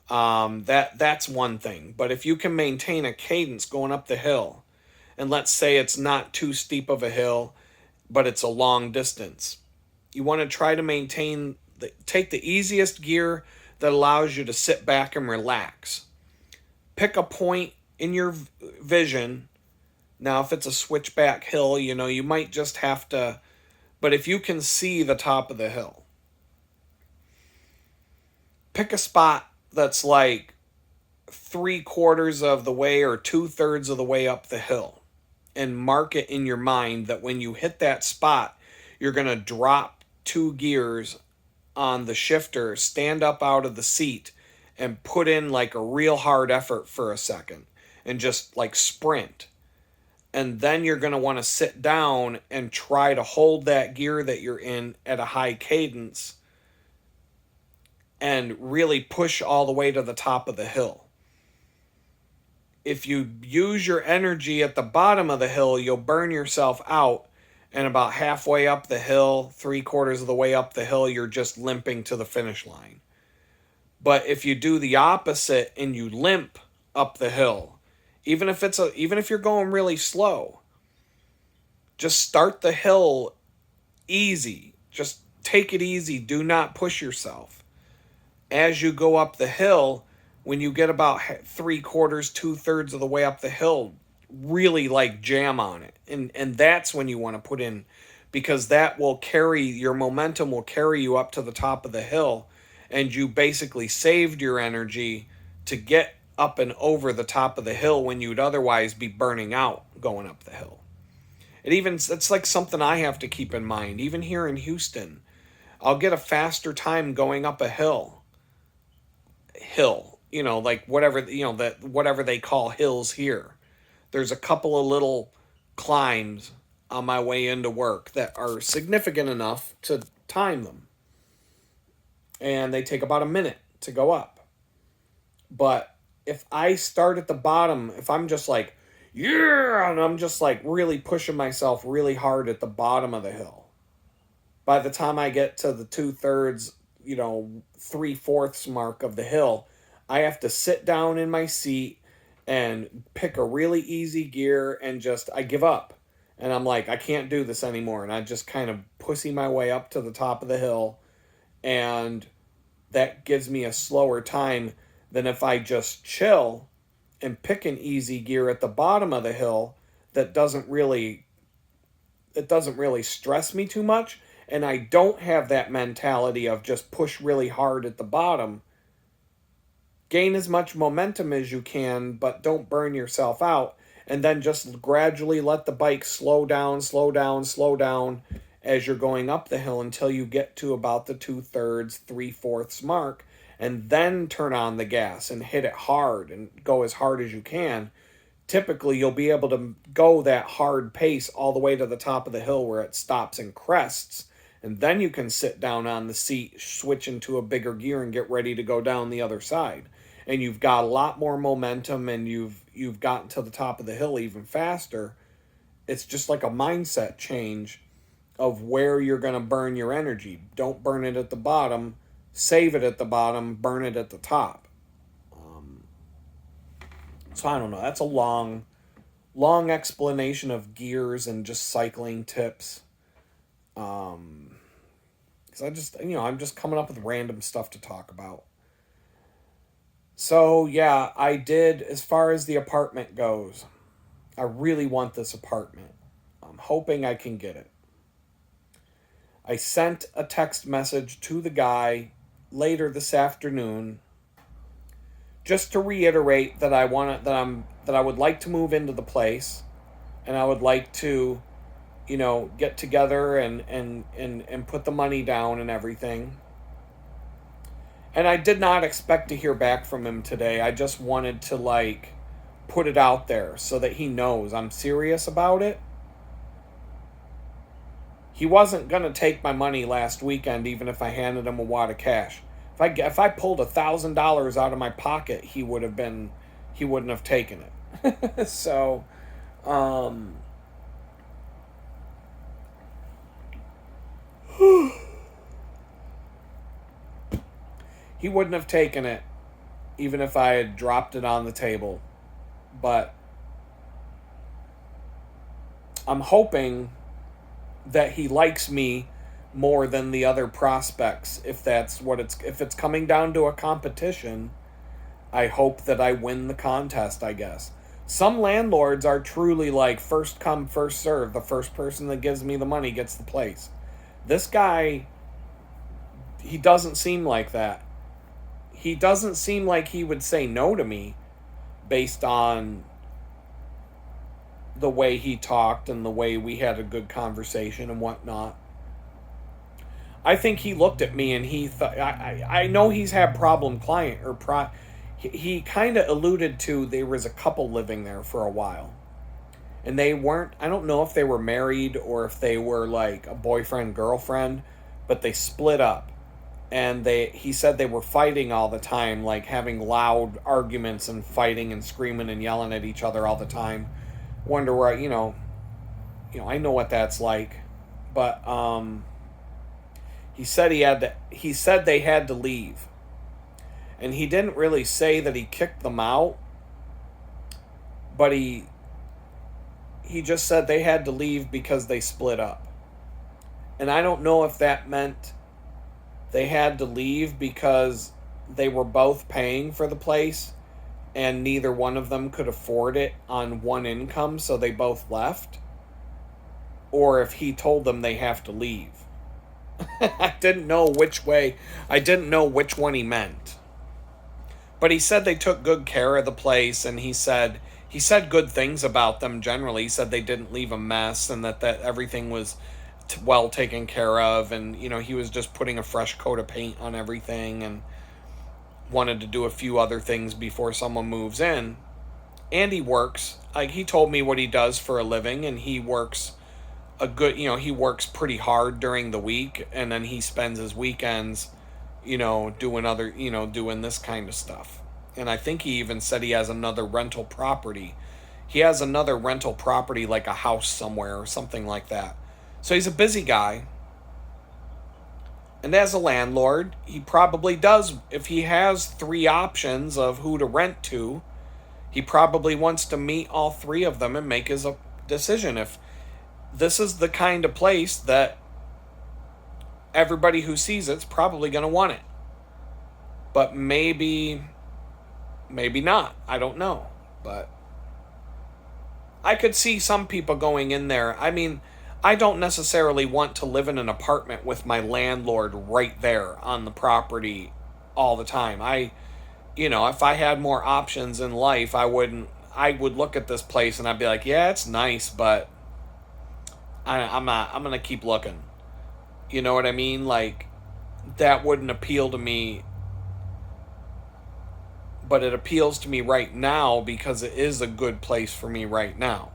That's one thing. But if you can maintain a cadence going up the hill, and let's say it's not too steep of a hill, but it's a long distance, you want to try to take the easiest gear that allows you to sit back and relax. Pick a point in your vision. Now, if it's a switchback hill, you might just have to, but if you can see the top of the hill, pick a spot that's like 3/4 of the way or 2/3 of the way up the hill, and mark it in your mind that when you hit that spot, you're going to drop 2 gears on the shifter, stand up out of the seat, and put in like a real hard effort for a second and just like sprint. And then you're going to want to sit down and try to hold that gear that you're in at a high cadence and really push all the way to the top of the hill. if you use your energy at the bottom of the hill, you'll burn yourself out. And about halfway up the hill, 3/4 of the way up the hill, you're just limping to the finish line. But if you do the opposite and you limp up the hill, even if you're going really slow, just start the hill easy. Just take it easy. Do not push yourself. As you go up the hill, when you get about 3/4, 2/3 of the way up the hill, really like jam on it. And that's when you want to put in, because that will carry your momentum, will carry you up to the top of the hill. And you basically saved your energy to get up and over the top of the hill when you'd otherwise be burning out going up the hill. It's like something I have to keep in mind. Even here in Houston, I'll get a faster time going up a hill, like whatever, that whatever they call hills here. There's a couple of little climbs on my way into work that are significant enough to time them. And they take about a minute to go up. But if I start at the bottom, if I'm just like, yeah, and I'm just like really pushing myself really hard at the bottom of the hill, by the time I get to the 2/3, 3/4 mark of the hill, I have to sit down in my seat and pick a really easy gear and I give up. And I'm like, I can't do this anymore. And I just kind of pussy my way up to the top of the hill. And that gives me a slower time than if I just chill and pick an easy gear at the bottom of the hill that doesn't really stress me too much. And I don't have that mentality of just push really hard at the bottom. Gain as much momentum as you can, but don't burn yourself out. And then just gradually let the bike slow down, slow down, slow down as you're going up the hill until you get to about the 2/3, 3/4 mark. And then turn on the gas and hit it hard and go as hard as you can. Typically, you'll be able to go that hard pace all the way to the top of the hill where it stops and crests. And then you can sit down on the seat, switch into a bigger gear, and get ready to go down the other side. And you've got a lot more momentum, and you've gotten to the top of the hill even faster. It's just like a mindset change of where you're going to burn your energy. Don't burn it at the bottom. Save it at the bottom. Burn it at the top. So I don't know. That's a long explanation of gears and just cycling tips. Because I'm just coming up with random stuff to talk about. So yeah, I did, as far as the apartment goes, I really want this apartment. I'm hoping I can get it. I sent a text message to the guy later this afternoon just to reiterate that I would like to move into the place, and I would like to get together and put the money down and everything. And I did not expect to hear back from him today. I just wanted to put it out there so that he knows I'm serious about it. He wasn't going to take my money last weekend even if I handed him a wad of cash. If I pulled $1,000 out of my pocket, he wouldn't have taken it. So he wouldn't have taken it even if I had dropped it on the table. But I'm hoping that he likes me more than the other prospects. If it's coming down to a competition, I hope that I win the contest, I guess. Some landlords are truly first come, first serve. The first person that gives me the money gets the place. This guy, he doesn't seem like that. He doesn't seem like he would say no to me based on the way he talked and the way we had a good conversation and whatnot. I think he looked at me and he thought, I know he's had problem client he kind of alluded to there was a couple living there for a while. And they weren't, I don't know if they were married or if they were a boyfriend, girlfriend, but they split up. and he said they were fighting all the time, like having loud arguments and fighting and screaming and yelling at each other all the time. Wonder where, I know what that's like. But he said he said they had to leave. And he didn't really say that he kicked them out, but he just said they had to leave because they split up. And I don't know if that meant they had to leave because they were both paying for the place and neither one of them could afford it on one income, so they both left, or if he told them they have to leave. I didn't know which way. I didn't know which one he meant. But he said they took good care of the place, and he said good things about them generally. He said they didn't leave a mess, and that everything was well taken care of, and he was just putting a fresh coat of paint on everything, and wanted to do a few other things before someone moves in. And he works. Like, he told me what he does for a living, and he works he works pretty hard during the week, and then he spends his weekends, doing this kind of stuff. And I think he even said he has another rental property. He has another rental property, like a house somewhere or something like that. So he's a busy guy. And as a landlord, he probably does, if he has 3 options of who to rent to, he probably wants to meet all 3 of them and make his decision. If this is the kind of place that everybody who sees it's probably going to want it. But maybe not. I don't know. But I could see some people going in there. I mean, I don't necessarily want to live in an apartment with my landlord right there on the property all the time. If I had more options in life, I would look at this place and I'd be like, yeah, it's nice, but I'm going to keep looking. You know what I mean? Like, that wouldn't appeal to me. But it appeals to me right now because it is a good place for me right now.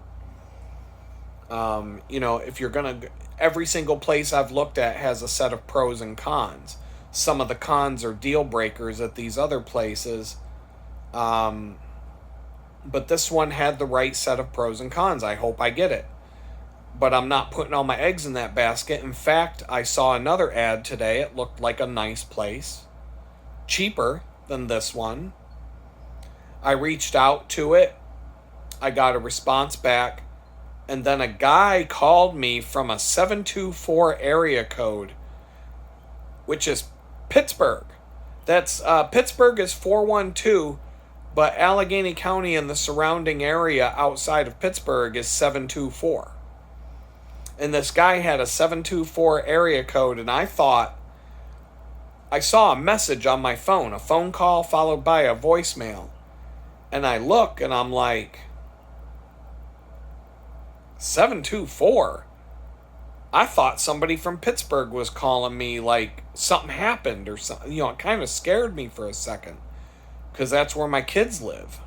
If you're going to... Every single place I've looked at has a set of pros and cons. Some of the cons are deal breakers at these other places. But this one had the right set of pros and cons. I hope I get it. But I'm not putting all my eggs in that basket. In fact, I saw another ad today. It looked like a nice place. Cheaper than this one. I reached out to it. I got a response back. And then a guy called me from a 724 area code, which is Pittsburgh. That's Pittsburgh is 412, but Allegheny County and the surrounding area outside of Pittsburgh is 724. And this guy had a 724 area code, and I thought, I saw a message on my phone, a phone call followed by a voicemail. And I look and I'm like, 724? I thought somebody from Pittsburgh was calling me, like something happened or something. It kind of scared me for a second because that's where my kids live.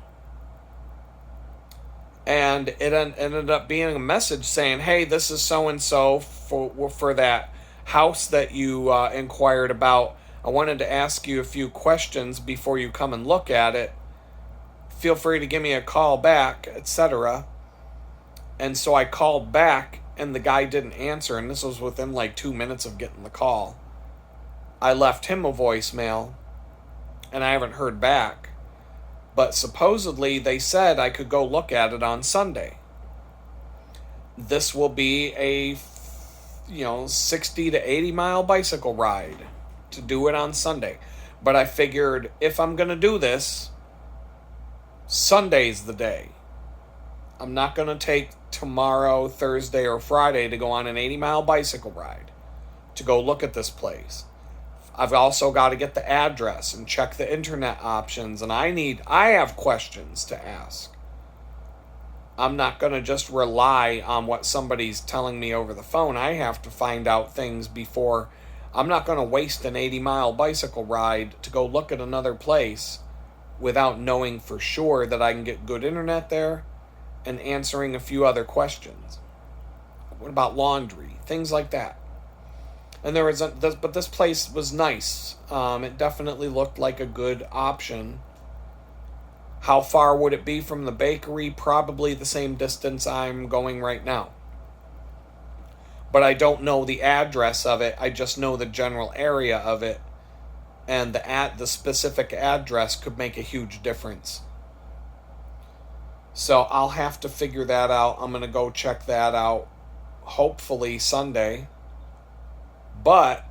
And it ended up being a message saying, hey, this is so-and-so for that house that you inquired about. I wanted to ask you a few questions before you come and look at it. Feel free to give me a call back, etc. And so I called back, and the guy didn't answer, and this was within like 2 minutes of getting the call. I left him a voicemail, and I haven't heard back. But supposedly they said I could go look at it on Sunday. This will be a 60 to 80 mile bicycle ride to do it on Sunday. But I figured if I'm going to do this, Sunday's the day. I'm not going to take tomorrow, Thursday, or Friday to go on an 80 mile bicycle ride to go look at this place. I've also got to get the address and check the internet options, and I have questions to ask. I'm not going to just rely on what somebody's telling me over the phone. I have to find out things before. I'm not going to waste an 80 mile bicycle ride to go look at another place without knowing for sure that I can get good internet there and answering a few other questions. What about laundry? Things like that. And there was but this place was nice. It definitely looked like a good option. How far would it be from the bakery? Probably the same distance I'm going right now. But I don't know the address of it. I just know the general area of it, and the specific address could make a huge difference. So I'll have to figure that out. I'm going to go check that out hopefully Sunday. But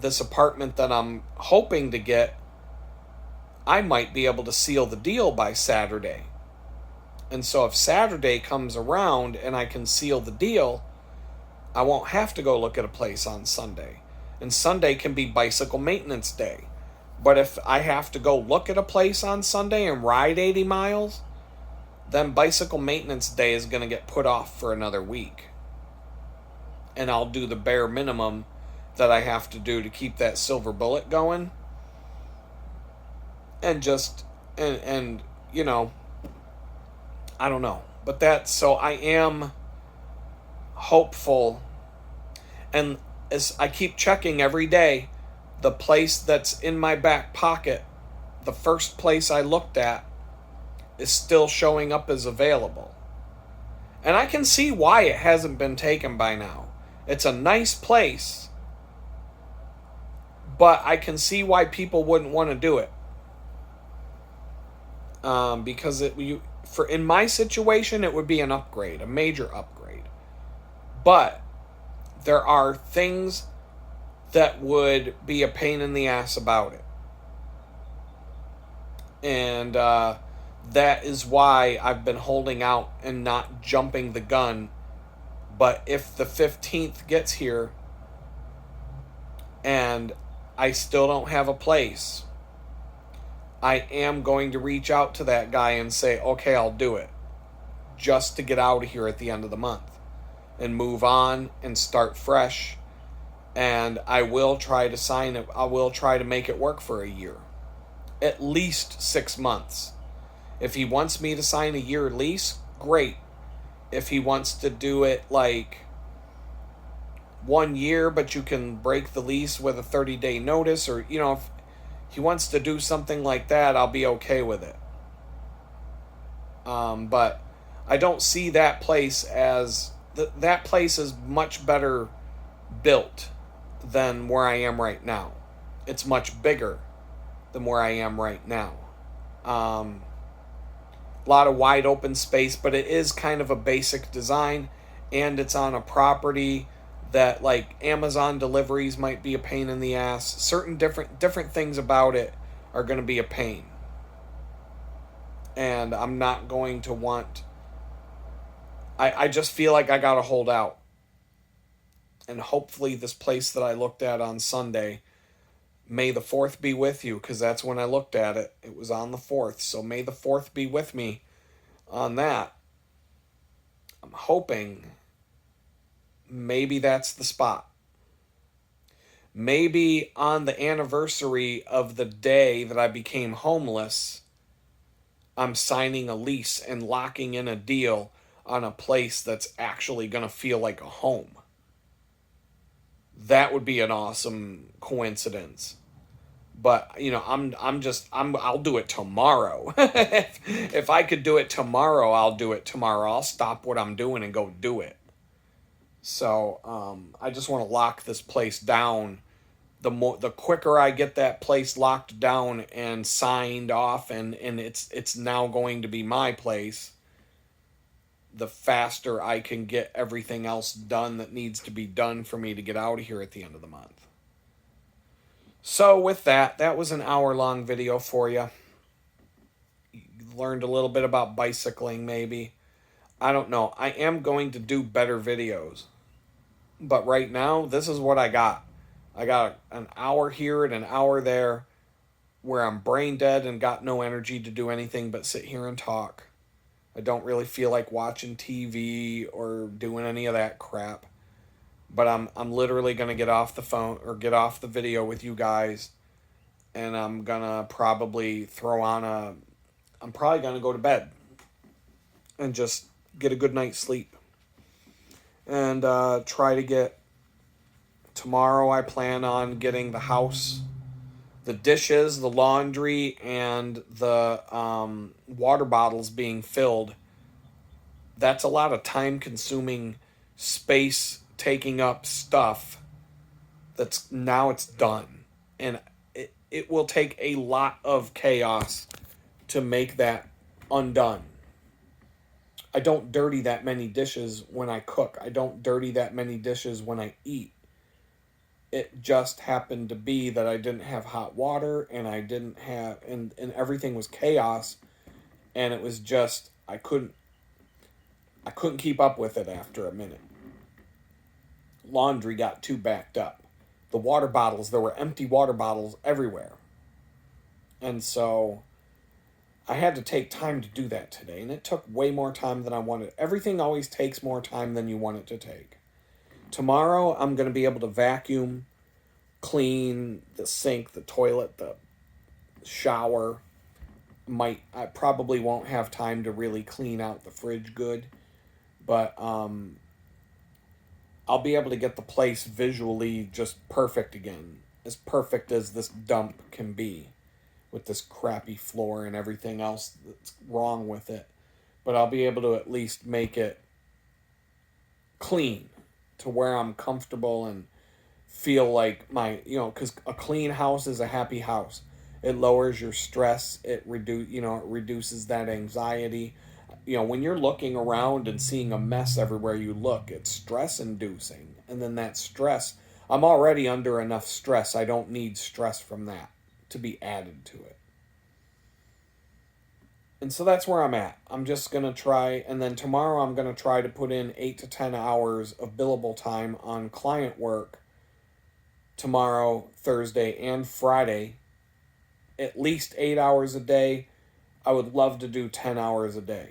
this apartment that I'm hoping to get, I might be able to seal the deal by Saturday. And so if Saturday comes around and I can seal the deal, I won't have to go look at a place on Sunday. And Sunday can be bicycle maintenance day. But if I have to go look at a place on Sunday and ride 80 miles, then bicycle maintenance day is going to get put off for another week. And I'll do the bare minimum that I have to do to keep that silver bullet going. And just, and you know, I don't know. But so I am hopeful. And as I keep checking every day, the place that's in my back pocket, the first place I looked at, is still showing up as available. And I can see why it hasn't been taken by now. It's a nice place, but I can see why people wouldn't want to do it. Because in my situation, it would be an upgrade, a major upgrade. But there are things that would be a pain in the ass about it. And that is why I've been holding out and not jumping the gun. But if the 15th gets here and I still don't have a place, I am going to reach out to that guy and say, okay, I'll do it. Just to get out of here at the end of the month and move on and start fresh. And I will try to sign it. I will try to make it work for a year. At least 6 months. If he wants me to sign a year lease, great. If he wants to do it like 1 year, but you can break the lease with a 30-day notice, or, if he wants to do something like that, I'll be okay with it. But I don't see that place as... that place is much better built than where I am right now. It's much bigger than where I am right now. A lot of wide open space, but it is kind of a basic design, and it's on a property that, like, Amazon deliveries might be a pain in the ass. Certain different things about it are going to be a pain. And I'm not going to want... I just feel like I got to hold out. And hopefully this place that I looked at on Sunday, may the 4th be with you, because that's when I looked at it. It was on the 4th, so may the 4th be with me on that. I'm hoping maybe that's the spot. Maybe on the anniversary of the day that I became homeless, I'm signing a lease and locking in a deal on a place that's actually going to feel like a home. That would be an awesome coincidence. But, I'll do it tomorrow. If I could do it tomorrow, I'll do it tomorrow. I'll stop what I'm doing and go do it. So, I just want to lock this place down. The quicker I get that place locked down and signed off, and it's now going to be my place, the faster I can get everything else done that needs to be done for me to get out of here at the end of the month. So with that was an hour-long video for you. You learned a little bit about bicycling, maybe. I don't know. I am going to do better videos. But right now, this is what I got. I got an hour here and an hour there where I'm brain dead and got no energy to do anything but sit here and talk. I don't really feel like watching TV or doing any of that crap. But I'm literally going to get off the phone or get off the video with you guys. And I'm going to probably I'm probably going to go to bed. And just get a good night's sleep. And try to get tomorrow I plan on getting the house, the dishes, the laundry, and the water bottles being filled. That's a lot of time consuming, space taking up stuff that's now it's done. And it will take a lot of chaos to make that undone. I don't dirty that many dishes when I cook. I don't dirty that many dishes when I eat. It just happened to be that I didn't have hot water and I didn't have and everything was chaos, and it was just I couldn't keep up with it after a minute. Laundry got too backed up. The water bottles, there were empty water bottles everywhere. And so I had to take time to do that today, and it took way more time than I wanted. Everything always takes more time than you want it to take. Tomorrow, I'm going to be able to vacuum, clean the sink, the toilet, the shower. I probably won't have time to really clean out the fridge good, but I'll be able to get the place visually just perfect again, as perfect as this dump can be, with this crappy floor and everything else that's wrong with it. But I'll be able to at least make it clean to where I'm comfortable and feel like because a clean house is a happy house. It lowers your stress. It reduces that anxiety. When you're looking around and seeing a mess everywhere you look, it's stress inducing. And then that stress, I'm already under enough stress. I don't need stress from that to be added to it. And so that's where I'm at. I'm just going to try, and then tomorrow I'm going to try to put in 8 to 10 hours of billable time on client work tomorrow, Thursday, and Friday. At least 8 hours a day. I would love to do 10 hours a day.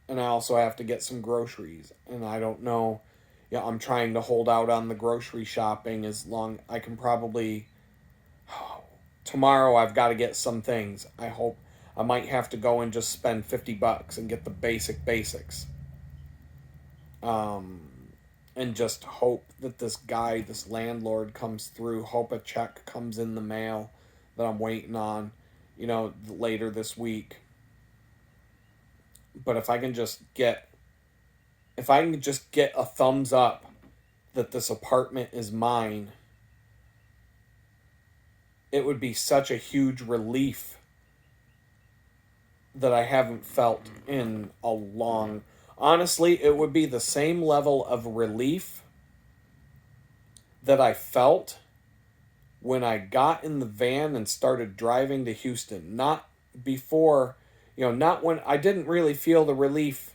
And I also have to get some groceries. And I don't know. I'm trying to hold out on the grocery shopping as long. I can probably. Tomorrow I've got to get some things. I hope. I might have to go and just spend $50 and get the basics. And just hope that this landlord comes through. Hope a check comes in the mail that I'm waiting on, later this week. But if I can just get a thumbs up that this apartment is mine, it would be such a huge relief that I haven't felt in a long. Honestly, it would be the same level of relief that I felt when I got in the van and started driving to Houston. Not before, not when I didn't really feel the relief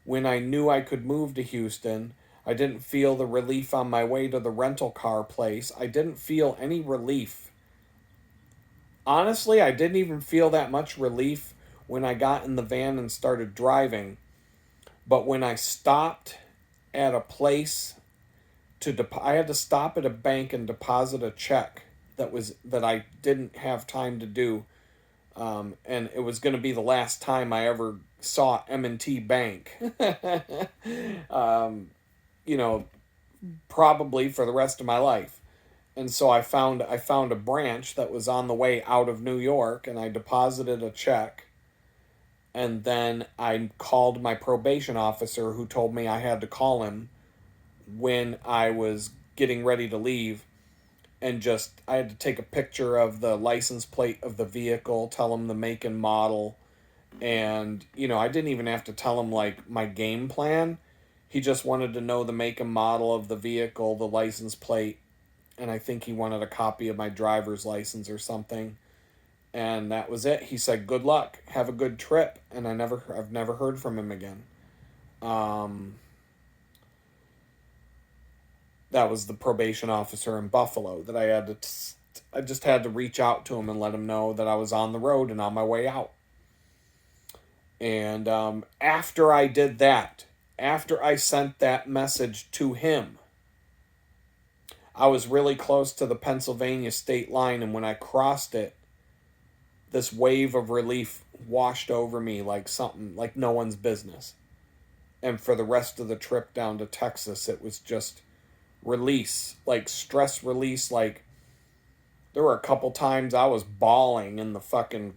when I knew I could move to Houston. I didn't feel the relief on my way to the rental car place. I didn't feel any relief. Honestly, I didn't even feel that much relief when I got in the van and started driving. But when I stopped at a place I had to stop at a bank and deposit a check that I didn't have time to do, and it was going to be the last time I ever saw M&T Bank. Probably for the rest of my life. And so I found a branch that was on the way out of New York, and I deposited a check. And then I called my probation officer, who told me I had to call him when I was getting ready to leave. And I had to take a picture of the license plate of the vehicle, tell him the make and model. And, I didn't even have to tell him, my game plan. He just wanted to know the make and model of the vehicle, the license plate. And I think he wanted a copy of my driver's license or something. And that was it. He said, "Good luck. Have a good trip." And I've never heard from him again. That was the probation officer in Buffalo that I just had to reach out to him and let him know that I was on the road and on my way out. And after I did that, after I sent that message to him, I was really close to the Pennsylvania state line, and when I crossed it, this wave of relief washed over me like no one's business. And for the rest of the trip down to Texas, it was just release, like stress release. Like, there were a couple times I was bawling in the fucking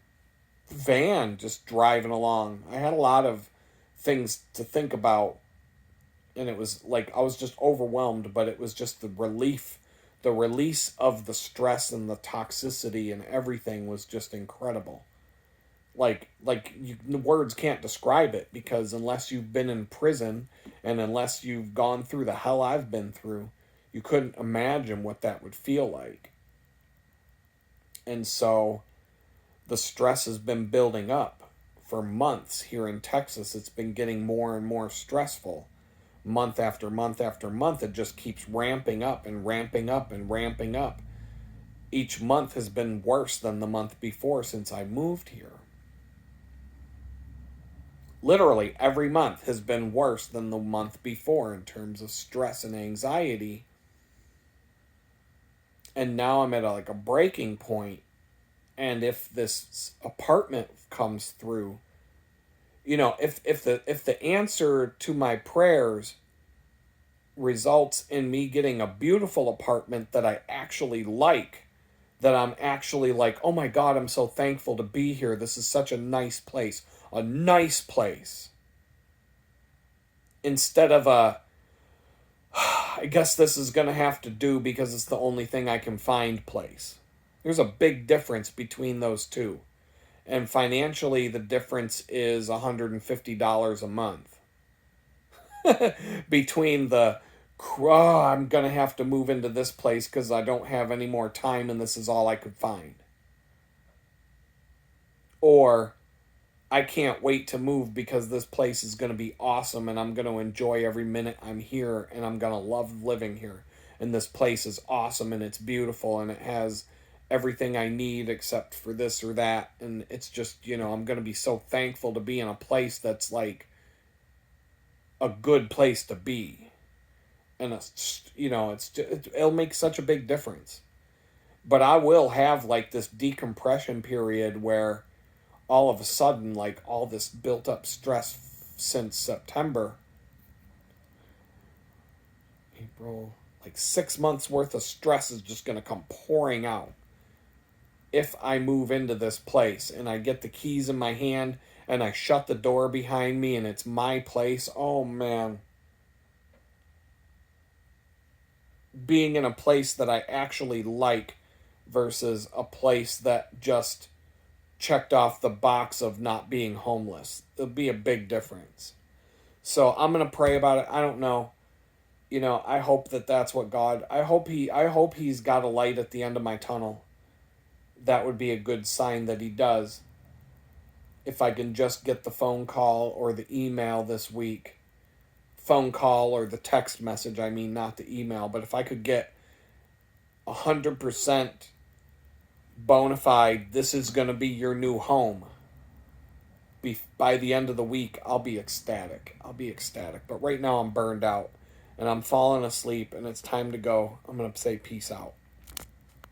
van just driving along. I had a lot of things to think about, and it was like I was just overwhelmed, but it was just the relief, the release of the stress and the toxicity and everything was just incredible. The words can't describe it, because unless you've been in prison and unless you've gone through the hell I've been through, you couldn't imagine what that would feel like. And so the stress has been building up for months here in Texas. It's been getting more and more stressful. Month after month after month, it just keeps ramping up and ramping up and ramping up. Each month has been worse than the month before since I moved here. Literally every month has been worse than the month before in terms of stress and anxiety. And now I'm at a breaking point. And if this apartment comes through, if the answer to my prayers results in me getting a beautiful apartment that I actually like, that I'm actually like, oh my God, I'm so thankful to be here. This is such a nice place. A nice place. Instead of I guess this is going to have to do because it's the only thing I can find place. There's a big difference between those two. And financially, the difference is $150 a month. Between I'm going to have to move into this place because I don't have any more time and this is all I could find. Or, I can't wait to move because this place is going to be awesome and I'm going to enjoy every minute I'm here and I'm going to love living here. And this place is awesome and it's beautiful and it has everything I need except for this or that. And it's just, I'm going to be so thankful to be in a place that's like a good place to be. And it'll make such a big difference. But I will have like this decompression period where all of a sudden, like all this built up stress since September, April, like 6 months worth of stress is just going to come pouring out. If I move into this place and I get the keys in my hand and I shut the door behind me and it's my place, oh man. Being in a place that I actually like versus a place that just checked off the box of not being homeless. It'll be a big difference. So I'm going to pray about it. I don't know. I hope that's what God, I hope he's got a light at the end of my tunnel. That would be a good sign that he does. If I can just get the phone call or the email this week. Phone call or the text message, I mean, not the email. But if I could get 100% bona fide, this is going to be your new home. By the end of the week, I'll be ecstatic. But right now I'm burned out and I'm falling asleep and it's time to go. I'm going to say peace out.